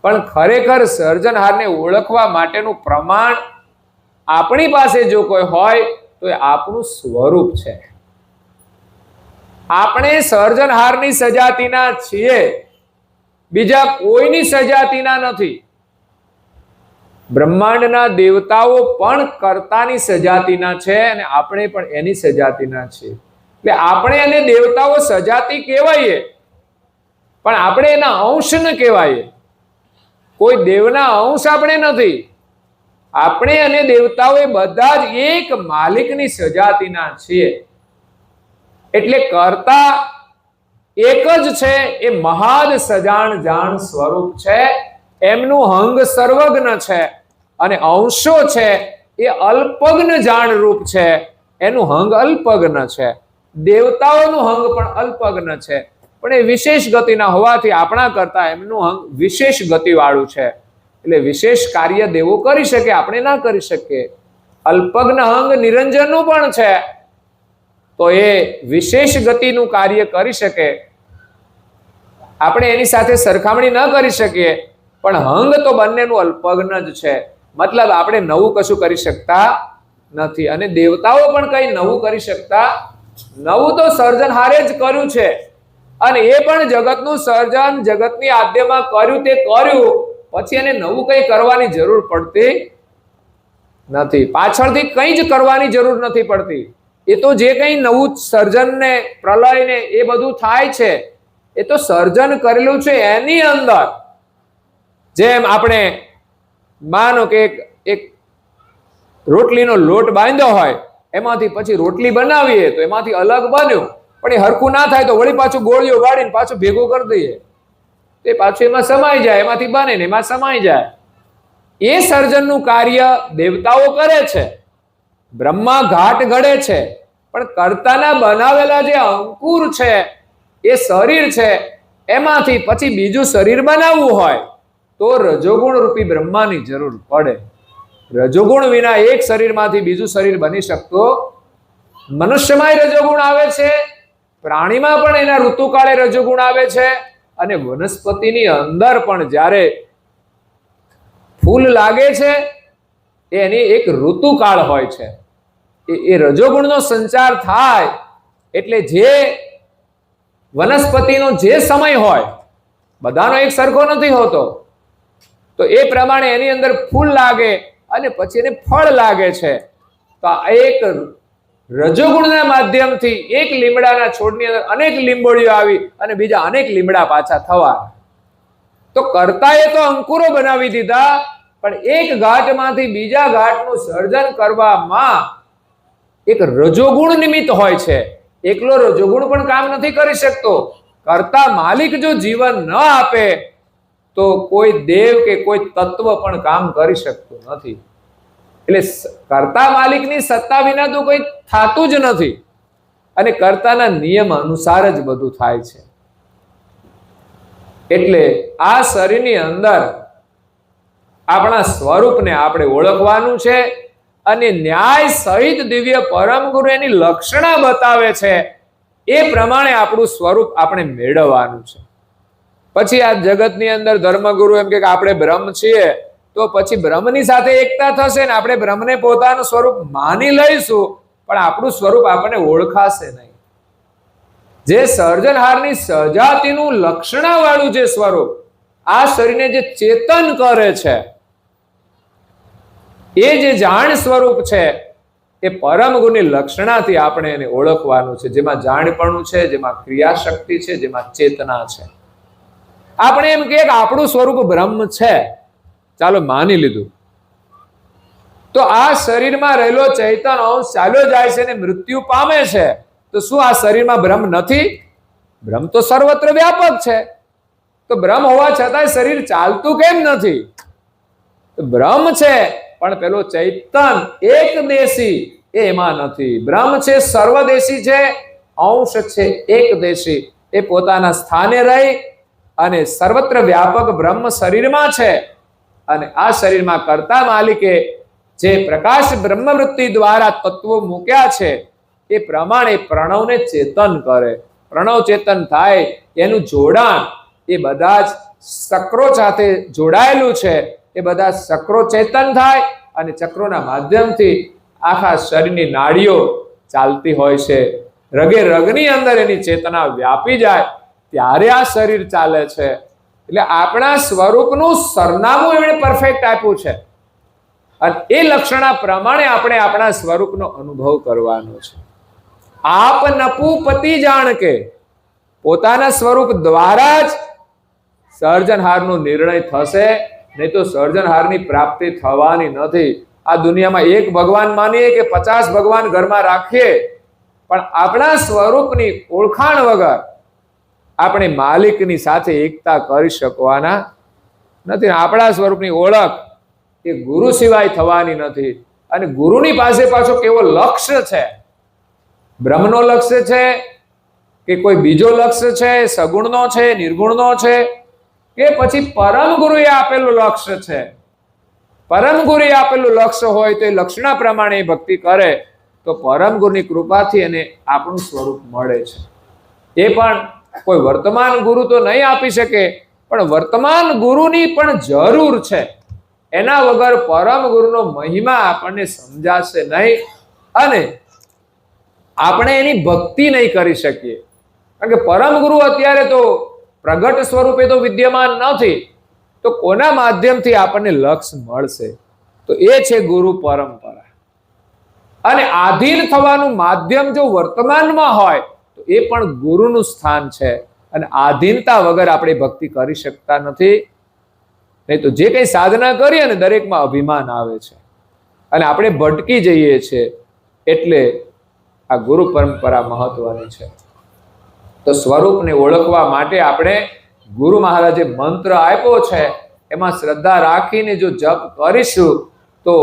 પણ ખરેખર સર્જનહારને ઓળખવા માટેનું પ્રમાણ આપણી પાસે જો કોઈ હોય તો એ આપણું સ્વરૂપ છે. આપણે સર્જનહારની સજાતિના છીએ, બીજા કોઈની સજાતિના નથી. બ્રહ્માંડના દેવતાઓ પણ કર્તાની સજાતિના છે અને આપણે પણ એની સજાતિના છીએ. એટલે આપણે એને દેવતાઓ સજાતિ કહેવાય, પણ આપણે એના અંશ ન કહેવાય. કોઈ દેવના અંશ આપણે નથી. આપણે અને દેવતાઓ એ બધા જ એક માલિકની સજાતિના છીએ. એટલે કર્તા એક જ છે, એ મહાદ સજાણ જાણ સ્વરૂપ છે. એમનું હંગ સર્વજ્ઞ છે અને અંશો છે એ અલ્પજ્ઞ જાણ રૂપ છે. એનું હંગ અલ્પજ્ઞ છે. દેવતાઓનું હંગ પણ અલ્પજ્ઞ છે, પણ એ વિશેષ ગતિના હોવાથી આપણા કરતા એમનું હંગ વિશેષ ગતિવાળું છે. એટલે વિશેષ કાર્ય દેવો કરી શકે, આપણે ના કરી શકીએ. અલ્પજ્ઞ હંગ નિરંજનનું પણ છે, તો એ વિશેષ ગતિનું કાર્ય કરી શકે. આપણે એની સાથે સરખામણી ન કરી શકીએ, પણ હંગ તો બંનેનું અલ્પજ્ઞ જ છે. મતલબ આપણે નવું કશું કરી શકતા નથી અને દેવતાઓ પણ કઈ નવું કરી શકતા. નવું તો સર્જનહારે જ કર્યું છે અને એ પણ જગતનું સર્જન જગતની આદ્યમાં કર્યું તે કર્યું, પછી એને નવું કઈ કરવાની જરૂર પડતી નથી. પાછળથી કઈ જ કરવાની જરૂર નથી પડતી. એ તો જે કઈ નવું સર્જન ને પ્રલય ને એ બધું થાય છે એ તો સર્જન કરેલું છે એની અંદર. જેમ આપણે માનો કે એક રોટલીનો લોટ બાંધ્યો હોય, એમાંથી પછી રોટલી બનાવીએ તો એમાંથી અલગ બન્યું, પણ એ હરખું ના થાય તો વળી પાછું ગોળીઓ વાળીને પાછું ભેગું કરી દઈએ, તે પાછું એમાં સમાઈ જાય, એમાંથી બને ને એમાં સમાઈ જાય. એ સર્જનનું કાર્ય દેવતાઓ કરે છે. બ્રહ્મા ઘાટ ઘડે છે, પણ કર્તાના બનાવેલા જે અંકુર છે એ શરીર છે, એમાંથી પછી બીજું શરીર બનાવવું હોય તો રજોગુણ રૂપી બ્રહ્માની જરૂર પડે. રજોગુણ વિના એક શરીરમાંથી બીજું શરીર બની શકતો. મનુષ્યમાં રજોગુણ આવે છે, પ્રાણીમાં પણ એના ઋતુકાળે રજોગુણ આવે છે, અને વનસ્પતિની અંદર પણ જ્યારે ફૂલ લાગે છે એની એક ઋતુકાળ હોય છે. એ રજોગુણનો સંચાર થાય એટલે જે વનસ્પતિનો જે સમય હોય, બધાનો એક સરખો નથી હોતો, તો એ પ્રમાણે એની અંદર ફૂલ લાગે અને પછી એને ફળ લાગે છે. તો આ એક રજોગુણના માધ્યમથી એક લીમડાના છોડની અંદર અનેક લીંબોળીઓ આવી અને બીજા અનેક લીમડા પાછા થવા. તો કર્તાએ તો અંકુરો બનાવી દીધા, પણ એક ઘાટમાંથી બીજા ઘાટનું સર્જન કરવામાં એક રજોગુણ નિમિત્ત હોય છે. એકલો રજોગુણ પણ કામ નથી કરી શકતો. કર્તા માલિક જો જીવન ન આપે તો કોઈ દેવ કે કોઈ તત્વ પણ કામ કરી શકતું નથી. એટલે કર્તા માલિકની સત્તા વિના તો કોઈ થતું જ નથી, અને કર્તાના નિયમ અનુસાર જ બધું થાય છે. એટલે આ શરીરની અંદર આપણા સ્વરૂપને આપણે ઓળખવાનું છે, અને ન્યાય સહિત દિવ્ય પરમ ગુરુ એની લક્ષણા બતાવે છે. એ પ્રમાણે આપણું સ્વરૂપ આપણે મેળવવાનું છે. પછી આ જગતની અંદર ધર્મગુરુ એમ કે આપણે બ્રહ્મ છીએ, તો પછી બ્રહ્મની સાથે એકતા થશે ને આપણે બ્રહ્મને પોતાનું સ્વરૂપ માની લઈશું, પણ આપણું સ્વરૂપ આપણને ઓળખાશે નહીં. જે સર્જનહારની સજાતિનું લક્ષણા વાળું જે સ્વરૂપ આ શરીરને જે ચેતન કરે છે, એ જે જાણ સ્વરૂપ છે, એ પરમ ગુરુની લક્ષણાથી આપણે એને ઓળખવાનું છે. જેમાં જાણપણું છે, જેમાં ક્રિયાશક્તિ છે, જેમાં ચેતના છે. આપણે એમ કે આપણું સ્વરૂપ બ્રહ્મ છે, ચાલો માની લીધું, તો આ શરીરમાં રહેલો ચૈતન અંશ ચાલ્યો જાય છે ને મૃત્યુ પામે છે, તો શું આ શરીરમાં બ્રહ્મ નથી? બ્રહ્મ તો સર્વત્ર વ્યાપક છે. તો બ્રહ્મ હોવા છતાંય શરીર ચાલતું કેમ નથી? બ્રહ્મ છે, પણ પેલો ચૈતન એકદેશી એમાં નથી. બ્રહ્મ છે સર્વદેશી છે, અંશ છે એકદેશી. એ પોતાના સ્થાને રહી અને સર્વત્ર વ્યાપક બ્રહ્મ શરીરમાં છે. અને આ શરીરમાં કર્તા માલિકે જે પ્રકાશ બ્રહ્મવૃત્તિ દ્વારા તત્વો મૂક્યા છે, એ પ્રમાણે પ્રણવને ચેતન કરે. પ્રણવ ચેતન થાય એનું જોડાણ એ બધા જ ચક્રો સાથે જોડાયેલું છે. એ બધા ચક્રો ચેતન થાય અને ચક્રોના માધ્યમથી આખા શરીરની નાડીઓ ચાલતી હોય છે. રગે રગની અંદર એની ચેતના વ્યાપી જાય ત્યારે આ શરીર ચાલે છે. એટલે આપણા સ્વરૂપનું સરનામું એમણે પરફેક્ટ આપ્યું છે, અને એ લક્ષણા પ્રમાણે આપણે આપણા સ્વરૂપનો અનુભવ કરવાનો છે. આપ નપુપતિ જાણ કે પોતાના સ્વરૂપ દ્વારા જ સર્જનહારનો નિર્ણય થશે, નહીં તો સર્જનહારની પ્રાપ્તિ થવાની નથી. આ દુનિયામાં એક ભગવાન માનીએ કે 50 ભગવાન ઘરમાં રાખીએ, પણ આપણા સ્વરૂપની ઓળખાણ વગર આપણે માલિકની સાથે એકતા કરી શકવાના નથી. આપણા સ્વરૂપની ઓળખ એ ગુરુ સિવાય થવાની નથી. અને ગુરુની પાસે પાછો કેવો લક્ષ્ય છે? બ્રહ્મનો લક્ષ્ય છે કે કોઈ બીજો લક્ષ્ય છે? સગુણનો છે, નિર્ગુણનો છે, કે પછી પરમ ગુરુએ આપેલું લક્ષ્ય છે? પરમ ગુરુએ આપેલું લક્ષ્ય હોય તો એ લક્ષણા પ્રમાણે ભક્તિ કરે તો પરમ ગુરુની કૃપાથી એને આપણું સ્વરૂપ મળે છે. એ પણ કોઈ વર્તમાન ગુરુ તો નહીં આપી શકે, પણ વર્તમાન ગુરુની પણ જરૂર છે. એના વગર પરમ ગુરુનો મહિમા આપણને સમજાશે નહીં, અને આપણે એની ભક્તિ નહીં કરી શકીએ. કારણ કે પરમ ગુરુ અત્યારે તો પ્રગટ સ્વરૂપે તો વિદ્યમાન નથી, તો કોના માધ્યમથી આપણને લક્ષ્ય મળશે? તો એ છે ગુરુ પરંપરા. અને આધીન થવાનું માધ્યમ જો વર્તમાનમાં હોય તો એ પણ ગુરુનું સ્થાન છે. અને આધીનતા વગર આપણે ભક્તિ કરી શકતા નથી. નહીં તો જે કંઈ સાધના કરીએ ને દરેકમાં અભિમાન આવે છે અને આપણે ભટકી જઈએ છીએ. એટલે આ ગુરુ પરંપરા મહત્વની છે. તો સ્વરૂપને ઓળખવા માટે આપણે ગુરુ મહારાજે મંત્ર આપ્યો છે, એમાં શ્રદ્ધા રાખીને જો જપ કરીશું તો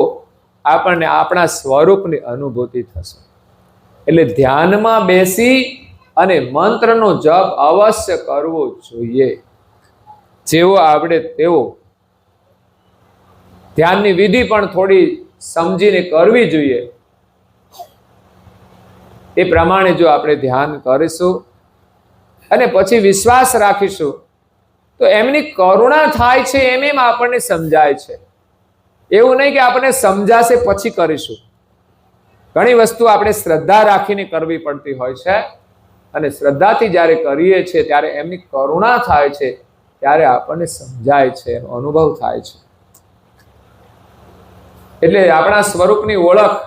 આપણને આપણા સ્વરૂપની અનુભૂતિ થશે. એટલે ધ્યાનમાં બેસી અને મંત્રનો જપ અવશ્ય કરવો જોઈએ. જેવો આવડે તેવો. ધ્યાનની વિધિ પણ થોડી સમજીને કરવી જોઈએ. એ પ્રમાણે જો આપણે ધ્યાન કરીશું અને પછી વિશ્વાસ રાખીશું તો એમની કરુણા થાય છે એમ આપણને સમજાય છે. એવું નહીં કે આપણને સમજાશે પછી કરીશું. ઘણી વસ્તુ આપણે શ્રદ્ધા રાખીને કરવી પડતી હોય છે, અને શ્રદ્ધાથી જ્યારે કરીએ છીએ ત્યારે એમની કરુણા થાય છે, ત્યારે આપણને સમજાય છે, એનો અનુભવ થાય છે. એટલે આપણા સ્વરૂપની ઓળખ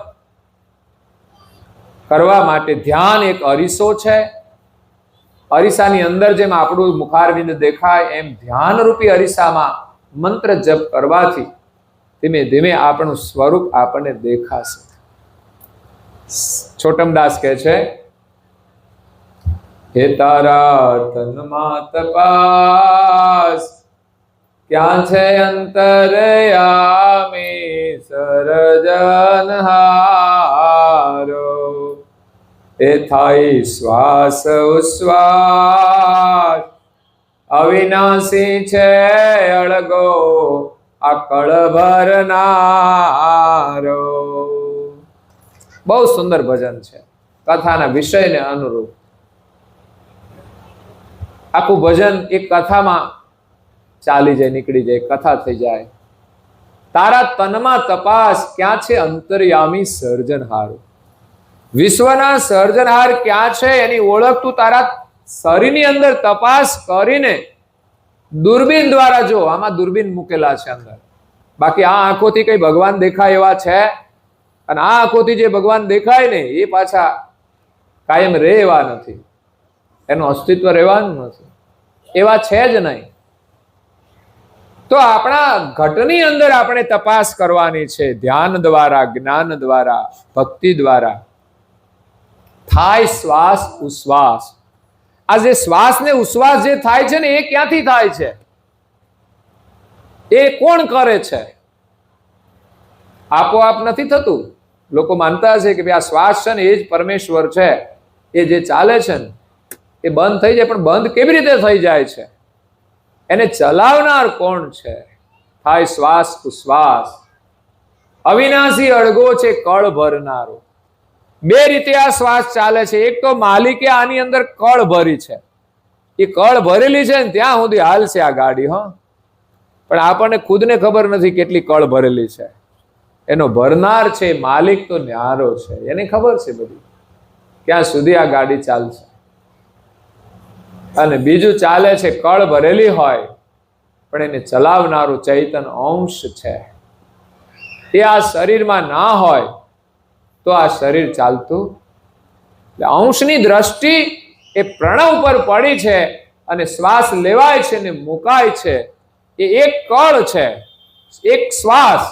કરવા માટે ધ્યાન એક અરીસો છે. અરીસાની અંદર જેમ આપણું મુખારવિંદ દેખાય એમ ધ્યાનરૂપી અરીસામાં મંત્ર જપ કરવાથી ધીમે ધીમે આપણું સ્વરૂપ આપણને દેખાશે. છોટમદાસ કહે છે, હે તારા તનમાં તપાસ, ક્યાં છે અંતરયામી સર્જનહારો. એ થાય શ્વાસ ઉશ્વાસ, અવિનાશી છે અળગો આ કળ ભરનારો. બહુ સુંદર ભજન છે, કથાના વિષયને અનુરૂપ. આખું ભજન એક કથામાં ચાલી જાય, નીકળી જાય, કથા થઈ જાય. તારા તનમાં તપાસ, ક્યાં છે અંતર્યામી સર્જનહાર. વિશ્વના સર્જનહાર ક્યાં છે એની ઓળખ તું તારા શરીરની અંદર તપાસ કરીને દૂરબીન દ્વારા જો. આમાં દૂરબીન મૂકેલા છે અંદર, બાકી આ આંખોથી કઈ ભગવાન દેખાય એવા છે? અને આ આંખોથી જે ભગવાન દેખાય ને એ પાછા કાયમ રહે એવા નથી, એનું અસ્તિત્વ રહેવાનું નથી, એવા છે જ નહીં. તો આપણા ઘટની અંદર આપણે તપાસ કરવાની છે, ધ્યાન દ્વારા, જ્ઞાન દ્વારા, ભક્તિ દ્વારા. થાય શ્વાસ ઉશ્વાસ. આ જે શ્વાસ ને ઉશ્વાસ જે થાય છે ને એ ક્યાંથી થાય છે? એ કોણ કરે છે? આપોઆપ નથી થતું. લોકો માનતા છે કે ભાઈ આ શ્વાસ છે ને એ જ પરમેશ્વર છે, એ જે ચાલે છે ને એ બંધ થઈ જાય. પણ બંધ કેવી રીતે થઈ જાય છે? એને ચલાવનાર કોણ છે? થાય શ્વાસ ઉશ્વાસ, અવિનાશી અળગો છે કળ ભરનારો. બે રીતે આ શ્વાસ ચાલે છે. એક તો માલિકે આની અંદર કળ ભરી છે, એ કળ ભરેલી છે ને ત્યાં સુધી હાલશે આ ગાડી. પણ આપણને ખુદને ખબર નથી કેટલી કળ ભરેલી છે. એનો ભરનાર છે માલિક તો ન્યારો છે, એને ખબર છે બધી ક્યાં સુધી આ ગાડી ચાલશે. અને બીજું ચાલે છે, કળ ભરેલી હોય પણ એને ચલાવનારું ચૈતન અંશ છે. એ આ શરીરમાં ના હોય તો આ શરીર ચાલતું. અંશની દ્રષ્ટિ એ પ્રણવ પર પડી છે, અને શ્વાસ લેવાય છે ને મુકાય છે. એ એક કળ છે, એક શ્વાસ.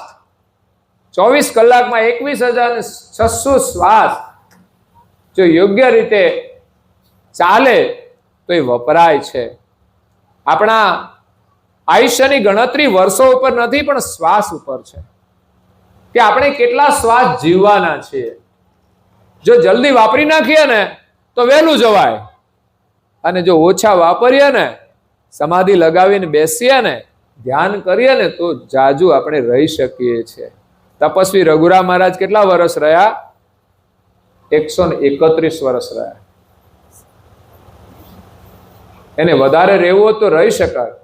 24 કલાકમાં 21,600 શ્વાસ જો યોગ્ય રીતે ચાલે તો એ વપરાય છે. આપણા આયુષ્યની ગણતરી વર્ષો ઉપર નથી પણ શ્વાસ ઉપર છે, કે આપણે કેટલા શ્વાસ જીવવાના છીએ. જો જલ્દી વાપરી નાખીએ ને તો વહેલું જવાય, અને જો ઓછા વાપરીએ ને, સમાધિ લગાવીને બેસીએ ને, ધ્યાન કરીએ ને તો જાજુ આપણે રહી શકીએ છીએ. તપસ્વી રઘુરામ મહારાજ કેટલા વર્ષ રહ્યા? 131 વર્ષ રહ્યા. એને વધારે રહેવું તો રહી શકાય,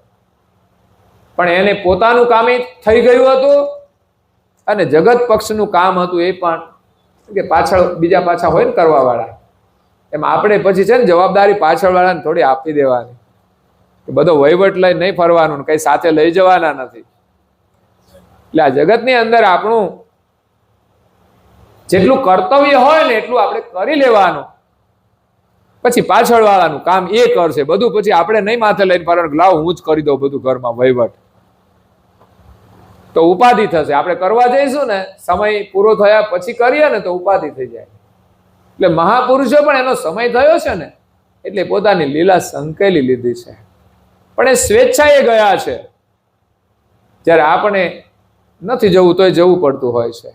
પણ એને પોતાનું કામ થઈ ગયું હતું, અને જગત પક્ષનું કામ હતું એ પણ કે પાછળ બીજા પાછા હોય ને કરવા વાળા, એમ આપણે પછી છે ને જવાબદારી પાછળ વાળાને થોડી આપી દેવાની. બધો વહીવટ લઈ નહીં ફરવાનું, કઈ સાથે લઈ જવાના નથી. એટલે આ જગતની અંદર આપણું જેટલું કર્તવ્ય હોય ને એટલું આપણે કરી લેવાનું, પછી પાછળ વાળાનું કામ એ કરશે બધું. પછી આપણે નહીં માથે લઈને ફરવાનું, લાવ હું જ કરી દઉં બધું ઘરમાં વહીવટ, તો ઉપાધિ થશે. આપણે કરવા જઈશું ને સમય પૂરો થયા પછી કરીએ ને તો ઉપાધિ થઈ જાય. એટલે મહાપુરુષો પણ એનો સમય થયો છે ને એટલે પોતાની લીલા સંકેલી લીધી છે, પણ એ સ્વેચ્છાએ ગયા છે. જ્યારે આપણે નથી જવું તોય જવું પડતું હોય છે,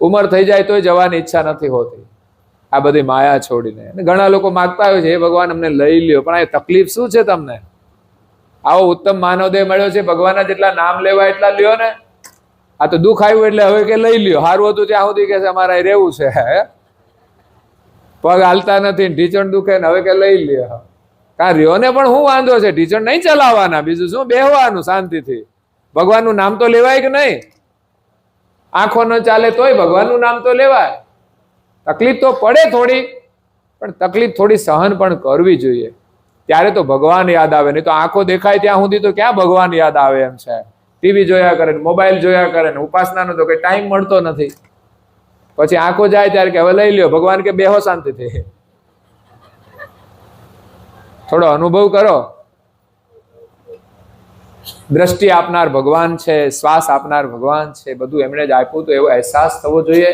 ઉંમર થઈ જાય તોય જવાની ઈચ્છા નથી હોતી, આ બધી માયા છોડીને. અને ઘણા લોકો માગતા હોય છે, હે ભગવાન અમને લઈ લ્યો. પણ આ તકલીફ શું છે તમને? આવો ઉત્તમ માનવદેહ મળ્યો છે, ભગવાનના જેટલા નામ લેવા એટલા લ્યો ને. આ તો દુઃખ આવ્યું એટલે હવે કે લઈ લ્યો. સારું હતું ત્યાં સુધી કે અમારે રહેવું છે, પગ હાલતા નથી, ઢીચણ દુખે ને હવે કે લઈ લ્યો. કા રહ્યો ને પણ શું વાંધો છે? ઢીચણ નહીં ચલાવવાના, બીજું શું બેહવાનું શાંતિથી. ભગવાનનું નામ તો લેવાય કે નહીં? આંખો ન ચાલે તોય ભગવાનનું નામ તો લેવાય. તકલીફ તો પડે થોડી, પણ તકલીફ થોડી સહન પણ કરવી જોઈએ. ત્યારે તો ભગવાન યાદ આવે. નહીં તો આંખો દેખાય ત્યાં સુધી તો ક્યાં ભગવાન યાદ આવે એમ છે. ટીવી જોયા કરે, મોબાઈલ જોયા કરે ને ઉપાસનાનો તો કઈ ટાઈમ મળતો નથી. પછી આંખો જાય ત્યારે કે હવે લઈ લ્યો. ભગવાન કે બેહો શાંતિથી, થોડો અનુભવ કરો. દ્રષ્ટિ આપનાર ભગવાન છે, શ્વાસ આપનાર ભગવાન છે, બધું એમણે જ આપ્યું. તો એવો અહેસાસ થવો જોઈએ.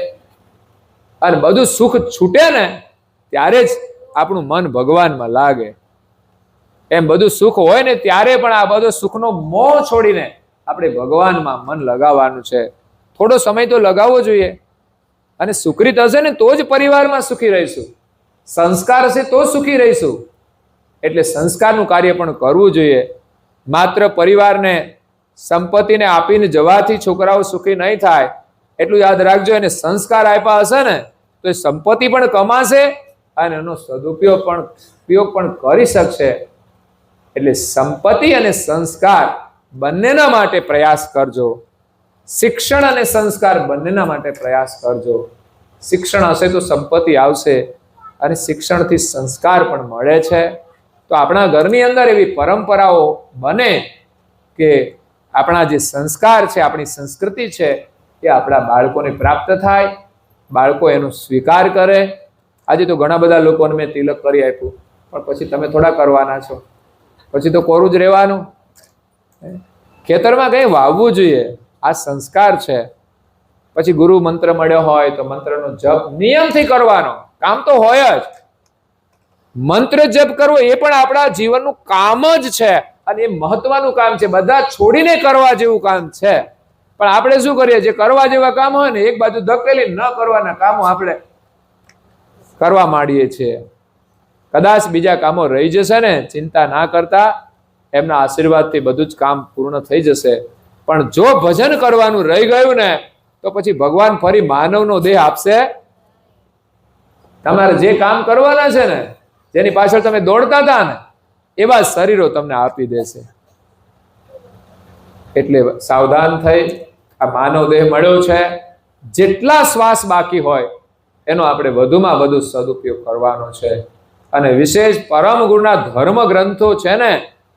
અને બધું સુખ છૂટે ને ત્યારે જ આપણું મન ભગવાનમાં લાગે. એમ બધું સુખ હોય ને ત્યારે પણ આ બધો સુખનો મોહ છોડીને આપણે ભગવાનમાં મન લગાવવાનું છે. થોડો સમય તો લગાવવો જોઈએ. અને સુકૃત હશે ને તો જ પરિવારમાં સુખી રહીશું. સંસ્કાર હશે તો સુખી રહીશું. એટલે સંસ્કારનું કાર્ય પણ કરવું જોઈએ. માત્ર પરિવારને સંપત્તિને આપીને જવાથી છોકરાઓ સુખી નહીં થાય એટલું યાદ રાખજો. એને સંસ્કાર આપ્યા હશે ને તો એ સંપત્તિ પણ કમાશે અને એનો સદુપયોગ પણ કરી શકશે. એટલે સંપત્તિ અને સંસ્કાર બંનેના માટે પ્રયાસ કરજો. શિક્ષણ અને સંસ્કાર બંનેના માટે પ્રયાસ કરજો. શિક્ષણ હશે તો સંપત્તિ આવશે અને શિક્ષણથી સંસ્કાર પણ મળે છે. તો આપણા ઘરની અંદર એવી પરંપરાઓ બને કે આપણા જે સંસ્કાર છે, આપણી સંસ્કૃતિ છે, એ આપણા બાળકોને પ્રાપ્ત થાય, બાળકો એનો સ્વીકાર કરે. આજે તો ઘણા બધા લોકોને મેં તિલક કરી આપ્યું, પણ પછી તમે થોડા કરવાના છો, પછી તો કોરું જ રહેવાનું. ખેતરમાં કંઈ વાવવું જોઈએ, આ સંસ્કાર છે. પછી ગુરુ મંત્ર મળ્યો હોય તો મંત્રનો જપ નિયમથી કરવાનો. કામ તો હોય જ, મંત્ર જપ કરવો એ પણ આપણા જીવનનું કામ જ છે અને એ મહત્વનું કામ છે. બધા છોડીને કરવા જેવું કામ છે. પણ આપણે શું કરીએ, જે કરવા જેવા કામ હોય ને એક બાજુ ધકેલી ન કરવાના કામો આપણે કરવા માંડીએ છીએ. કદાચ બીજા કામો રહી જશે ને, ચિંતા ના કરતા, એમના આશીર્વાદથી બધું જ કામ પૂર્ણ થઈ જશે. પણ જો ભજન કરવાનું રહી ગયું ને તો પછી ભગવાન ફરી માનવનો દેહ આપશે. તમારે જે કામ કરવાના છે ને, જેની પાછળ તમે દોડતા હતા ને, એવા શરીરો તમને આપી દેશે. એટલે સાવધાન થઈ, આ માનવ દેહ મળ્યો છે, જેટલા શ્વાસ બાકી હોય એનો આપણે વધુમાં વધુ સદુપયોગ કરવાનો છે. અને વિશેષ પરમ ગુરુના ધર્મ ગ્રંથો છે ને,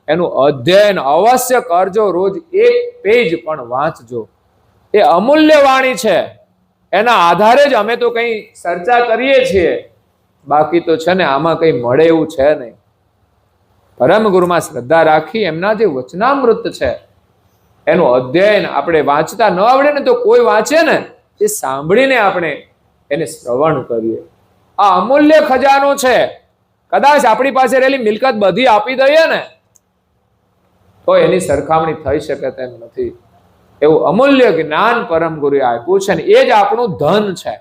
એનું અધ્યયન અવશ્ય કરજો. રોજ એક પેજ પણ વાંચજો. એ અમૂલ્ય વાણી છે. એના આધારે જ અમે તો કંઈ ચર્ચા કરીએ છીએ. બાકી તો છે ને આમાં કંઈ મળે એવું છે નહીં. પરમ ગુરુમાં શ્રદ્ધા રાખી એમના જે વચનામૃત છે એનું અધ્યયન આપણે વાંચતા ન આવડે ને તો કોઈ વાંચે ને એ સાંભળીને આપણે એને શ્રવણ કરીએ. આ અમૂલ્ય ખજાનો છે. કદાચ આપણી પાસે રહેલી મિલકત બધી આપી દઈએ ને તો એની સરખામણી થઈ શકે તેમ નથી. એવું અમૂલ્ય જ્ઞાન પરમ ગુરુએ આપ્યું છે ને એ જ આપણું ધન છે.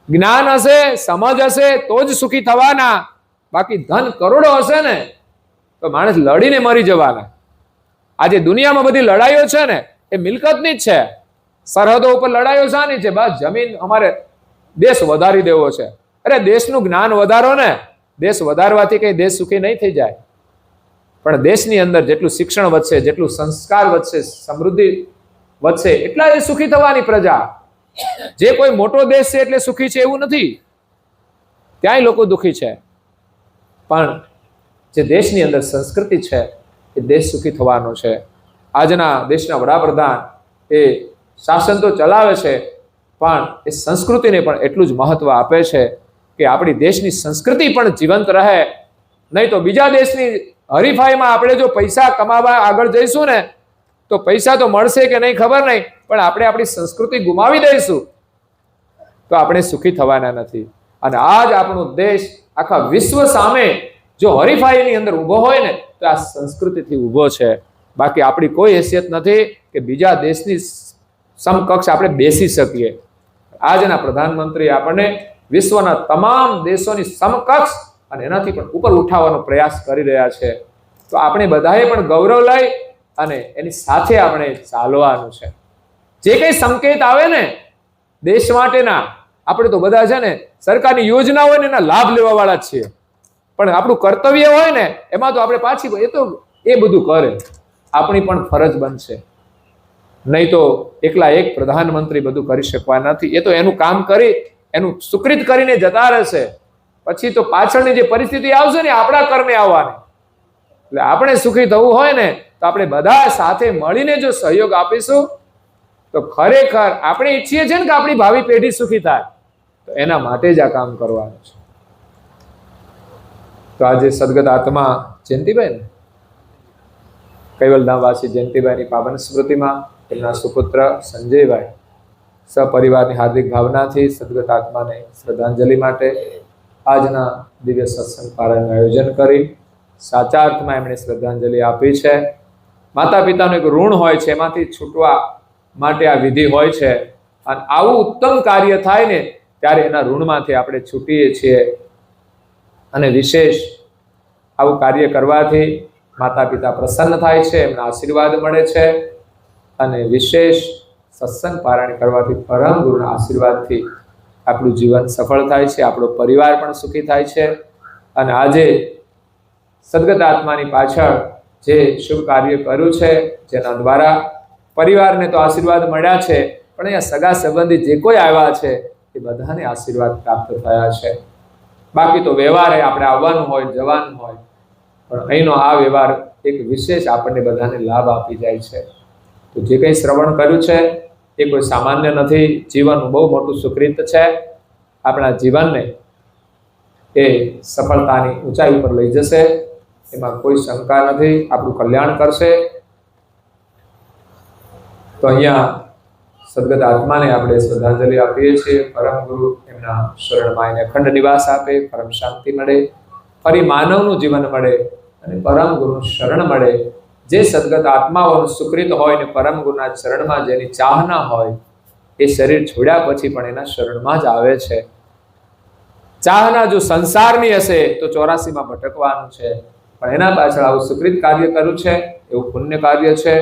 જ્ઞાન હશે, સમજ હશે તો જ સુખી થવાના. બાકી ધન કરોડો હશે ને તો માણસ લડીને મરી જવાના. આજે દુનિયામાં બધી લડાઈઓ છે ને એ મિલકતની જ છે. સરહદો ઉપર લડાઈઓ શાની છે? બસ જમીન અમારે દેશ વધારી દેવો છે. અરે દેશનું જ્ઞાન વધારો ને, દેશ વધારવાથી કઈ દેશ સુખી નહીં થઈ જાય. પણ દેશની અંદર જેટલું શિક્ષણ વધશે, જેટલું સંસ્કાર વધશે, સમૃદ્ધિ વધશે, એટલા એ સુખી થવાની પ્રજા. જે કોઈ મોટો દેશ છે એટલે સુખી છે એવું નથી, ત્યાંય લોકો દુઃખી છે. પણ જે દેશની અંદર સંસ્કૃતિ છે એ દેશ સુખી થવાનો છે. આજના દેશના વડાપ્રધાન એ શાસન તો ચલાવે છે પણ એ સંસ્કૃતિને પણ એટલું જ મહત્વ આપે છે કે આપણી દેશની સંસ્કૃતિ પણ જીવંત રહે. નહીં તો બીજા દેશની હરીફાઈમાં આપણે જો પૈસા કમાવા આગળ જઈશું ને તો પૈસા તો મળશે કે નહીં ખબર નહીં, પણ આપણે આપણી સંસ્કૃતિ ગુમાવી દઈશું તો આપણે સુખી થવાના નથી. અને આજ આપણો દેશ આખા વિશ્વ સામે જો હરીફાઈની અંદર ઊભો હોય ને તો આ સંસ્કૃતિથી ઊભો છે. બાકી આપણી કોઈ હેસિયત નથી કે બીજા દેશની સમકક્ષ આપણે બેસી શકીએ. આજના પ્રધાનમંત્રી આપણને વિશ્વના તમામ દેશોની સમકક્ષ અને એનાથી પણ ઉપર ઉઠાવવાનો પ્રયાસ કરી રહ્યા છે. તો આપણે બધાએ પણ ગૌરવ લઈ અને એની સાથે આપણે ચાલવાનું છે. જે કંઈ સંકેત આવે ને દેશ માટેના, આપણે તો બધા છે ને સરકારની યોજના હોય ને એના લાભ લેવા વાળા જ છીએ. પણ આપણું કર્તવ્ય હોય ને એમાં તો આપણે પાછી એ બધું કરે. આપણી પણ ફરજ બનશે. નહીં તો એકલા એક પ્રધાનમંત્રી બધું કરી શકવા નથી. એ તો એનું કામ કરી એનું સુકૃત કરીને જતા રહેશે. પછી તો પાછળની જે પરિસ્થિતિ આવશે ને આપણા કર્મે આવવાની. એટલે આપણે સુખી થવું હોય ને તો આપણે બધા સાથે મળીને જો સહયોગ આપીશું તો ખરેખર આપણે ઈચ્છીએ છીએ ને કે આપણી ભાવિ પેઢી સુખી થાય, તો એના માટે જ આ કામ કરવાનું છે. તો આજે સદગત આત્મા જયંતિભાઈ ને કૈવલધામવાસી જયંતિભાઈની પાવન સ્મૃતિમાં તેમના સુપુત્ર સંજયભાઈ સપરિવારની હાર્દિક ભાવનાથી સદગત આત્માને શ્રદ્ધાંજલિ માટે આજના દિવ્ય સત્સંગ પારાયણનું આયોજન કરી સાચા અર્થમાં એમણે શ્રદ્ધાંજલિ આપી છે. માતા પિતાનું એક ઋણ હોય છે, એમાંથી છૂટવા માટે આ વિધિ હોય છે. અને આવું ઉત્તમ કાર્ય થાય ને ત્યારે એના ઋણમાંથી આપણે છૂટીએ છીએ. અને વિશેષ આવું કાર્ય કરવાથી માતા પિતા પ્રસન્ન થાય છે, એમના આશીર્વાદ મળે છે. અને વિશેષ સત્સંગ પારાયણ કરવાથી પરમ ગુરુના આશીર્વાદથી આપણું જીવન સફળ થાય છે, આપણો પરિવાર પણ સુખી થાય છે. અને આજે સદગત આત્માની પાછળ જે શુભ કાર્ય કર્યું છે, જેના દ્વારા પરિવારને તો આશીર્વાદ મળ્યા છે, પણ અહીંયા સગા સંબંધી જે કોઈ આવ્યા છે એ બધાને આશીર્વાદ પ્રાપ્ત થયા છે. બાકી તો વ્યવહારે આપણે આવવાનું હોય, જવાનું હોય, પણ અહીંનો આ વ્યવહાર એક વિશેષ આપણને બધાને લાભ આપી જાય છે. તો જે કંઈ શ્રવણ કર્યું છે એ કોઈ સામાન્ય નથી, જીવનનું બહુ મોટું સુકૃત છે. આપણા જીવનને એ સફળતાની ઊંચાઈ ઉપર લઈ જશે, એમાં કોઈ શંકા નથી. આપણું કલ્યાણ કરશે. તો અહીંયા સદગત આત્માને આપણે શ્રદ્ધાંજલિ આપીએ છીએ. પરમ ગુરુ એમના શરણમાં એને અખંડ નિવાસ આપે, પરમ શાંતિ મળે, ફરી માનવનું જીવન મળે અને પરમ ગુરુનું શરણ મળે. જે સદગત આત્માઓનું સુકૃત હોય ને પરમ ગુરુના ચરણમાં જેની ચાહના હોય એ શરીર છોડ્યા પછી પણ એના શરણમાં જ આવે છે. ચાહના જો સંસારની હશે તો 84માં ભટકવાનું છે, પણ એના પાછળ આવું સુકૃત કાર્ય કર્યું છે, એવું પુણ્ય કાર્ય છે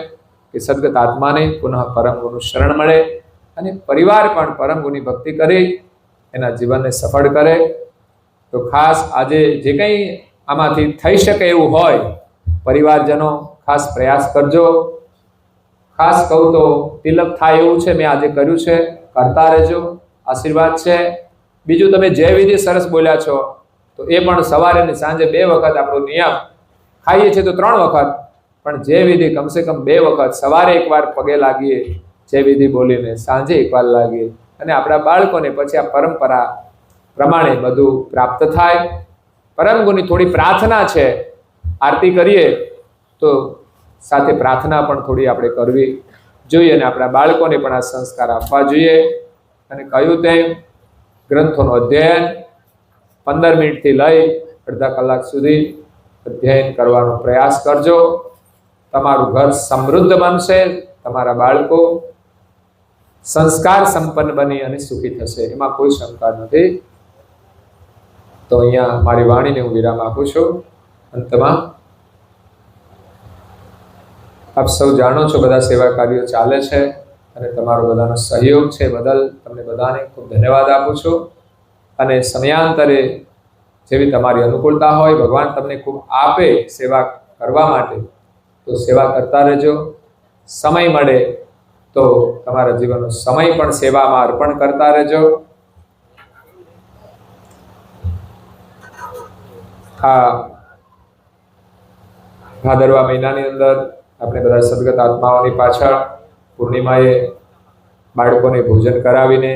કે સદગત આત્માને પુનઃ પરમ ગુરુનું શરણ મળે અને પરિવાર પણ પરમ ગુરુની ભક્તિ કરી એના જીવનને સફળ કરે. તો ખાસ આજે જે કંઈ આમાંથી થઈ શકે એવું હોય, પરિવારજનો ખાસ પ્રયાસ કરજો. ખાસ કહું તો તિલક થાય એવું છે, મેં આજે કર્યું છે, કરતા રહેજો, આશીર્વાદ છે. બીજું તમે જે વિધિ સરસ બોલ્યા છો તો એ પણ સવારે અને સાંજે 2 વખત આપણો નિયમ, ખાઈએ છીએ તો 3 વખત, પણ જે વિધિ કમસે કમ 2 વખત, સવારે એકવાર પગે લાગીએ જે વિધિ બોલીને, સાંજે એકવાર લાગીએ અને આપણા બાળકોને પછી આ પરંપરા પ્રમાણે બધું પ્રાપ્ત થાય. પરમ ગુરુની થોડી પ્રાર્થના છે, આરતી કરીએ તો સાથે પ્રાર્થના પણ થોડી આપણે કરવી જોઈએ અને આપણા બાળકોને પણ આ સંસ્કાર આપવા જોઈએ. અને કહ્યું તેમ ગ્રંથોનું અધ્યયન 15 મિનિટથી લઈ અડધા કલાક સુધી અધ્યયન કરવાનો પ્રયાસ કરજો. તમારું ઘર સમૃદ્ધ બનશે, તમારા બાળકો સંસ્કાર સંપન્ન બની અને સુખી થશે, એમાં કોઈ શંકા નથી. તો અહીંયા મારી વાણીને હું વિરામ આપું છું. અંતમાં આપ સૌ જાણો છો બધા સેવા કાર્યો ચાલે છે અને તમારો બધાનો સહયોગ છે, બદલ તમને બધાને ખૂબ ધન્યવાદ આપું છું. અને સમયાંતરે જેવી તમારી અનુકૂળતા હોય, ભગવાન તમને ખૂબ આપે સેવા કરવા માટે, તો સેવા કરતા રહેજો. સમય મળે તો તમારા જીવનનો સમય પણ સેવામાં અર્પણ કરતા રહેજો. આ ભાદરવા મહિનાની અંદર આપણે બધા સદગત આત્માઓની પાછળ પૂર્ણિમાએ બાળકોને ભોજન કરાવીને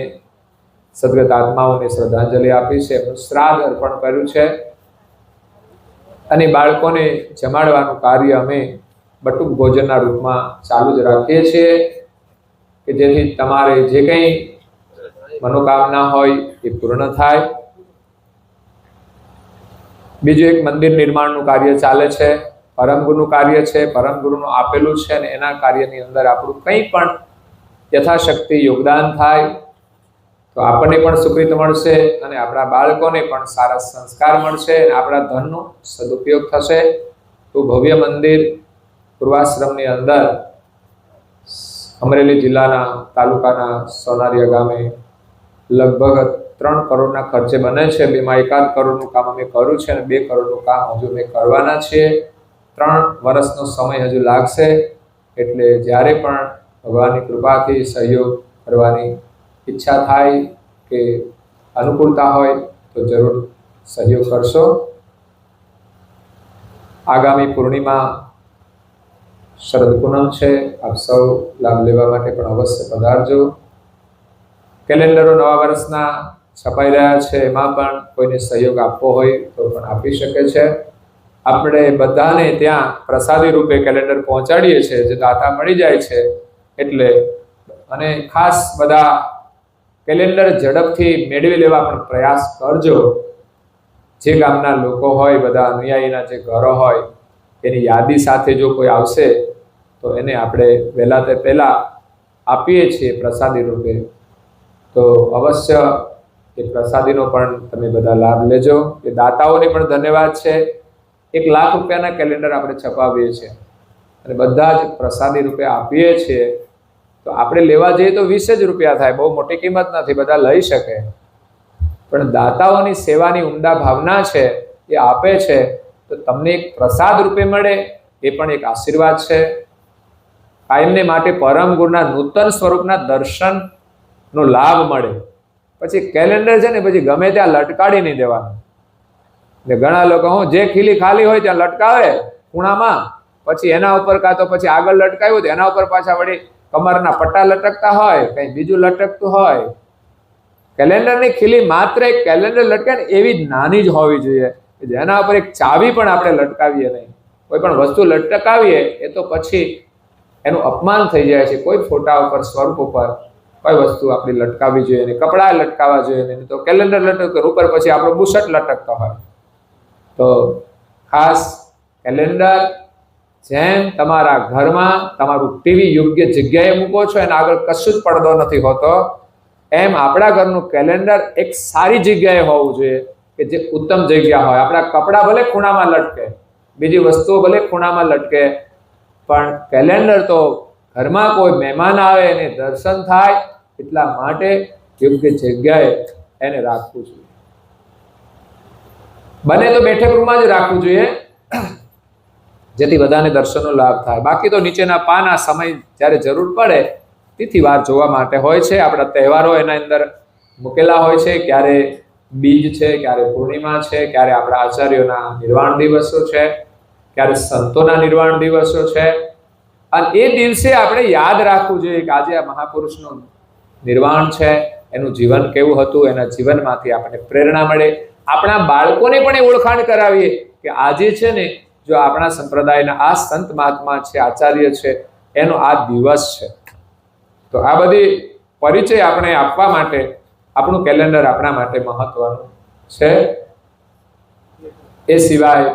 સદગત આત્માઓને શ્રદ્ધાંજલિ આપી છે, એમનું શ્રાદ્ધ અર્પણ કર્યું છે. અને બાળકોને જમાડવાનું કાર્ય અમે બટુક ભોજનના રૂપમાં ચાલુ જ રાખીએ છીએ કે જેથી તમારે જે કંઈ મનોકામના હોય એ પૂર્ણ થાય. બીજું એક મંદિર નિર્માણનું કાર્ય ચાલે છે, પરમ ગુરુનું કાર્ય છે, પરમ ગુરુનું આપેલું છે અને એના કાર્યની અંદર આપણું કંઈ પણ યથાશક્તિ યોગદાન થાય તો આપણને પણ સુકૃત મળશે અને આપણા બાળકોને પણ સારા સંસ્કાર મળશે અને આપણા ધનનો સદુપયોગ થશે. તો ભવ્ય મંદિર પૂર્વાશ્રમની અંદર અમરેલી જિલ્લાના તાલુકાના સોનારિયા ગામે લગભગ 3 કરોડના ખર્ચે બને છે. 2.1 કરોડનું કામ અમે કર્યું છે અને 2 કરોડનું કામ હજુ અમે કરવાના છીએ. 3 વર્ષનો સમય હજુ લાગશે. એટલે જ્યારે પણ ભગવાનની કૃપાથી સહયોગ કરવાની ઈચ્છા થાય કે અનુકૂળતા હોય તો જરૂર સહયોગ કરશો. આગામી પૂર્ણિમા શરદ પૂનમ છે. આપ સૌ લાભ લેવા માટે પણ અવશ્ય પધારજો. કેલેન્ડરો નવા વર્ષના છપાઈ રહ્યા છે, એમાં પણ કોઈને સહયોગ આપવો હોય તો પણ આપી શકે છે. આપણે બધાને ત્યાં પ્રસાદી રૂપે કેલેન્ડર પહોંચાડીએ છીએ, જે દાતા મળી જાય છે. એટલે અને ખાસ બધા કેલેન્ડર ઝડપથી મેળવી લેવા પણ પ્રયાસ કરજો. જે ગામના લોકો હોય, બધા અનુયાયીના જે ઘરો હોય, એની યાદી સાથે જો કોઈ આવશે તો એને આપણે વહેલા તે પહેલા આપીએ છીએ પ્રસાદી રૂપે. તો અવશ્ય એ પ્રસાદીનો પણ તમે બધા લાભ લેજો. એ દાતાઓને પણ ધન્યવાદ છે. 1 લાખ રૂપિયાના કેલેન્ડર આપણે છપાવીએ છીએ અને બધા જ પ્રસાદી રૂપે આપીએ છીએ. તો આપણે લેવા જઈએ તો 20 જ રૂપિયા થાય, બહુ મોટી કિંમત નથી, બધા લઈ શકે. પણ દાતાઓની સેવાની ઉમદા ભાવના છે, એ આપે છે તો તમને એક પ્રસાદ રૂપે મળે, એ પણ એક આશીર્વાદ છે. કાયમને માટે પરમ ગુરુના નૂતન સ્વરૂપના દર્શનનો લાભ મળે. પછી કેલેન્ડર છે ને પછી ગમે ત્યાં લટકાડી નહીં દેવાનું. ને ઘણા લોકો જે ખીલી ખાલી હોય ત્યાં લટકાવે ખૂણામાં, પછી એના ઉપર કાં તો પછી આગળ લટકાવ્યું તો એના ઉપર પાછા વળી કમરના પટ્ટા લટકતા હોય, કંઈ બીજું લટકતું હોય. કેલેન્ડરની ખીલી માત્ર એક કેલેન્ડર લટકે ને એવી જ નાની જ હોવી જોઈએ, જેના ઉપર એક ચાવી પણ આપણે લટકાવીએ નહીં. કોઈ પણ વસ્તુ લટકાવીએ એ તો પછી એનું અપમાન થઈ જાય છે. કોઈ ફોટા ઉપર, સ્વરૂપ ઉપર કોઈ વસ્તુ આપણે લટકાવવી જોઈએ નહીં. કપડાં લટકાવવા જોઈએ નહીં. તો કેલેન્ડર લટક ઉપર પછી આપણો બુશર્ટ લટકતો હોય. તો ખાસ કેલેન્ડર જેમ તમારા ઘરમાં તમારું ટીવી યોગ્ય જગ્યાએ મૂકો છો, એના આગળ કશું જ પડદો નથી હોતો, એમ આપણા ઘરનું કેલેન્ડર એક સારી જગ્યાએ હોવું જોઈએ કે જે ઉત્તમ જગ્યા હોય. આપણા કપડાં ભલે ખૂણામાં લટકે, બીજી વસ્તુઓ ભલે ખૂણામાં લટકે, પણ કેલેન્ડર તો ઘરમાં કોઈ મહેમાન આવે એને દર્શન થાય એટલા માટે યોગ્ય જગ્યાએ એને રાખવું જોઈએ. બને તો બેઠક રૂમમાં જ રાખવું જોઈએ, જેથી બધાને દર્શનનો લાભ થાય. બાકી તો નીચેના પાના સમય જ્યારે જરૂર પડે તિથિવાર જોવા માટે હોય છે. આપણા તહેવારો એના અંદર મૂકેલા હોય છે. ક્યારે બીજ છે, ક્યારે પૂર્ણિમા છે, ક્યારે આપણા આચાર્યોના નિર્વાણ દિવસો છે, ક્યારે સંતોના નિર્વાણ દિવસો છે. અને એ દિવસે આપણે યાદ રાખવું જોઈએ કે આજે આ મહાપુરુષનું નિર્વાણ છે, એનું જીવન કેવું હતું, એના જીવનમાંથી આપણને પ્રેરણા મળે. આપણા બાળકોને પણ એ ઓળખાણ કરાવીએ કે આજે છે ને જો આપણા સંપ્રદાયના આ સંત મહાત્મા છે, આચાર્ય છે, એનો આ દિવસ છે. તો આ બધી પરિચય આપણે આપવા માટે આપણું કેલેન્ડર આપણા માટે મહત્વનું છે. એ સિવાય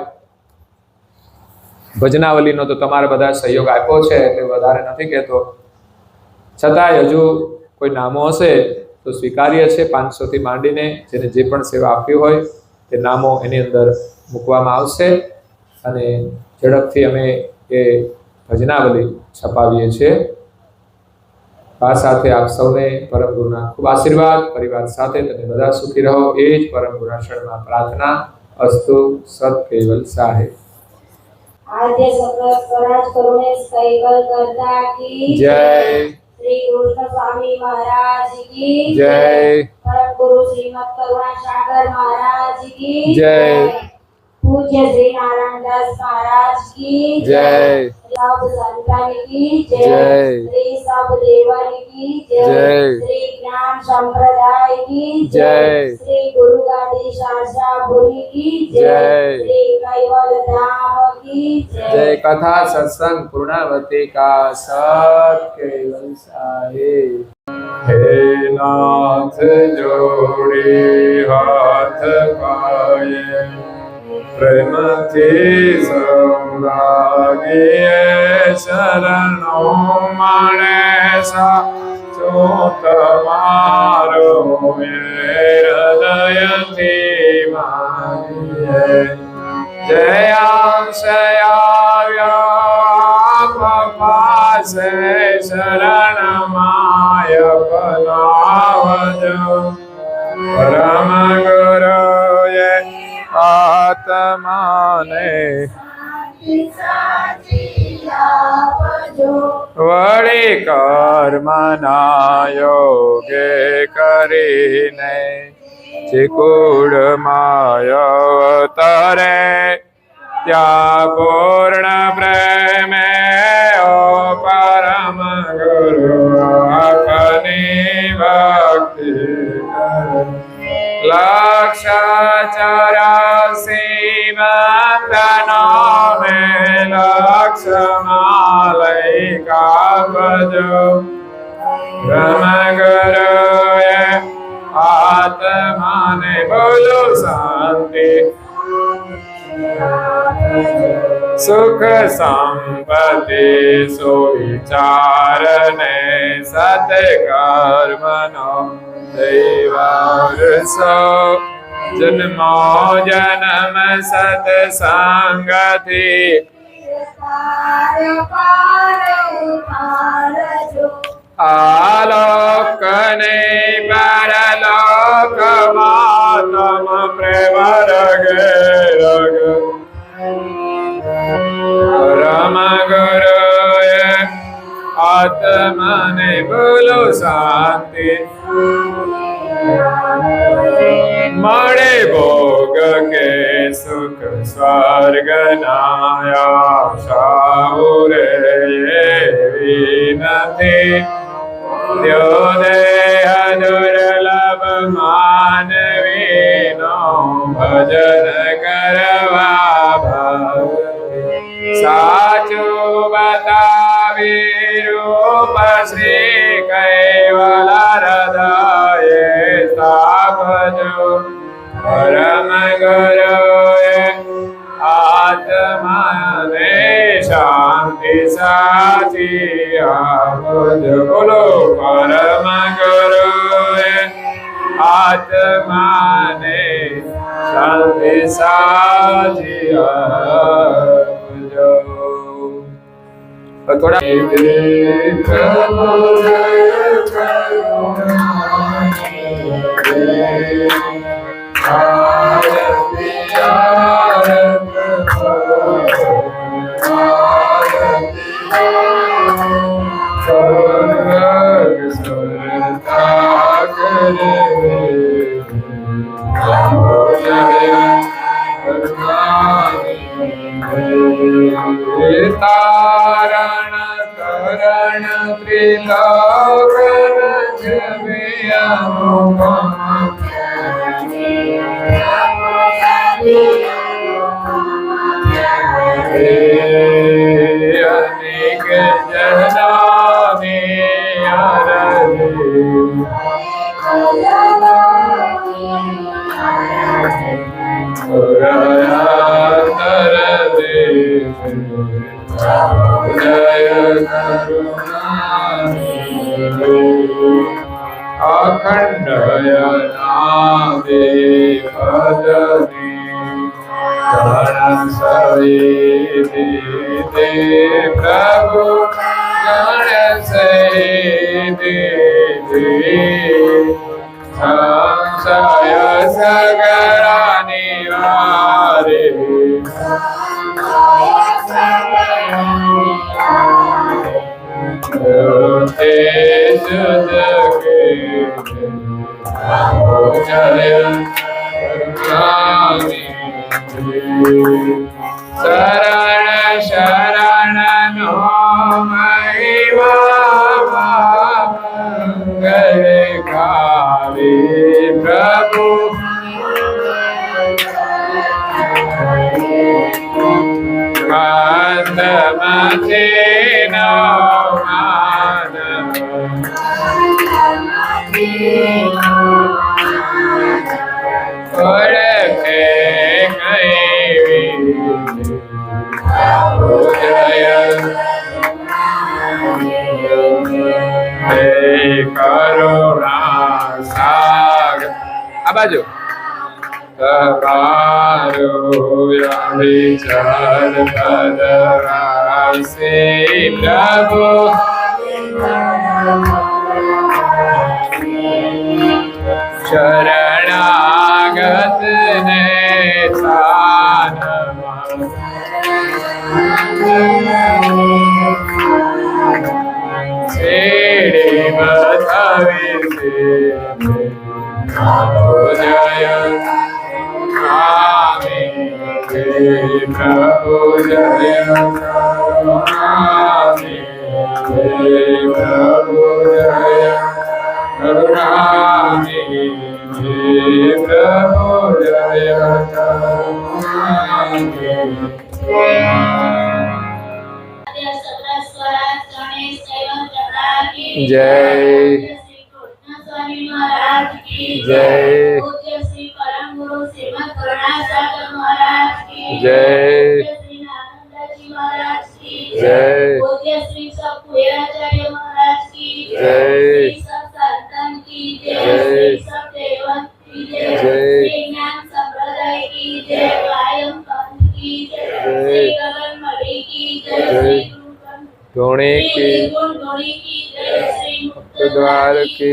ભજનાવલીનો તો તમારે બધા સહયોગ આપ્યો છે એટલે વધારે નથી કહેતો. છતાંય હજુ કોઈ નામો હશે તો સ્વીકાર્ય છે. 500 થી માંડીને જેને જે પણ સેવા આપી હોય તે નામો એની અંદર મૂકવામાં આવશે અને ઝડપથી અમે એ ભજનાવલી છપાવીએ છીએ. આ સાથે આપ સૌને પરમ ગુરુના ખૂબ આશીર્વાદ, પરિવાર સાથે તમે બધા સુખી રહો એ જ પરમ ગુરુના શરણમાં પ્રાર્થના. અસ્તુ. સત કેવલ સાહેબ. आद्य सकल स्वराज करुणेश कैवल करता की जय. श्री कृष्ण स्वामी महाराज की जय. परम गुरु श्रीमद करुणा सागर महाराज की जय. पूज्य श्री नारायण दास महाराज की जय. सब संतान की जय. श्री सब देवन की जय. श्री ज्ञान संप्रदाय की जय. श्री गुरु गादी शास्त्रापुरी की जय. श्री कैवल धाम की जय. कथा सत्संग पूर्णावती का सत केवल साहेब. हे नाथ जोड़ी हाथ पाए प्रेम के सौरागिए शरणों माने सा चोट मारो हृदय थी मानिए जयांशया पासे शरण माय पनावज परम गुरु ये आत्मा ने વળી કર્મના યોગે કરીને ચિકુડમાં અવતરે ત્યાં પૂર્ણ પ્રેમે ઓ પરમ ગુરુ આપની ભક્તિ લક્ષ 84 બંધનો મેં લક્ષમાં લઈ કાપજો બ્રહ્મ ગુરુએ આત્માને બોલો શાંતિ સુખ સંપત્તિ સુવિચાર ને સત્કર્મનો દૈવારસો જન્મો જન્મ સત્સંગથી આલોક ને પરલોકમાં તમ પ્રેમ રગે રગ પરમ ગુરુએ આત્માને બોલો શાંતિ મળે ભોગ કે સુખ સ્વર્ગ ના આશા રે એવી નથી દ્યો દેહ દુર્લભ માનવીનો ભજન કરવા ભાવ સાચું બતાવી રૂપ શ્રી કૈવલ હૃદયે સ્થાપજો પરમ ગુરુએ આત્માને શાંતિ સાચી આપજો બોલો પરમ ગુરુએ આત્માને શાંતિ સાચી આપજો થોડા તારણ કરણ ત્રિલોકન અનેક જનાની અખંડ પ્રભુ ગણસે સંશય સગરા નિવારે શરણ શરણ નો મહિમા ગરે ગાવી પ્રભુ મંદમતી નો ઓળખે કઈ કરુણા સાગર આ બાજુ વિચાર પદરાસે પ્રભુ શરણાગત ને છેડે બતાવે છે પ્રભુ જય કરુણામે હે પ્રભુ જય કરુણામે હે પ્રભુ જય કરુણામે હે પ્રભુ જય કરુણામે જય स्वामी महाराज की जय। पूज्य श्री परम गुरु श्रीमद करुणासागर महाराज की जय। पूज्य श्री नानंदजी महाराज की जय। पूज्य श्री सब पूज्याचार्य महाराज की जय। श्री सब संतन की जय जय। श्री सब देवत की जय जय। श्री ज्ञान संप्रदाय की जय कायम पंथ की जय जय। श्री गगन मणि की जय जय। श्री धोनी की गुण धोनी की जय श्री मुक्त द्वार की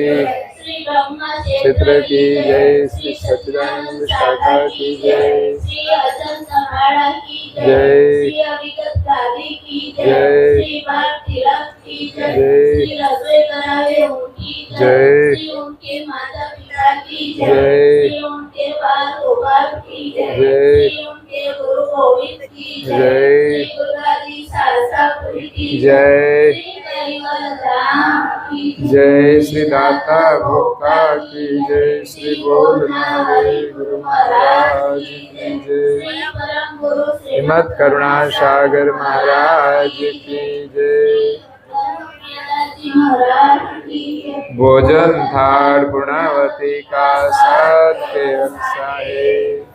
श्री ब्रह्मा क्षेत्र की जय श्री सच्चिदानंद शाखा की जय श्री अचल सम्राड़ा की जय। श्री अविगत गादी की जय। श्री बाल तिलक की जय जय। श्री रसोई करावे उनकी जय। श्री उनके माता पिता की जय। श्री उनके बाल गोपाल की जय। श्री उनके गुरु गोविंद की जय। श्री गुरुदादी शारदापुरी की जय। श्री कलिवल धाम की जय श्री दाता भोक्ता की जय श्री बोलनारे गुरु महाराज की जय श्री परम गुरु श्रीमद करुणा सागर महाराज की जय महाराज की जय। भोजन थाल पूर्णावती का सत्य अंश है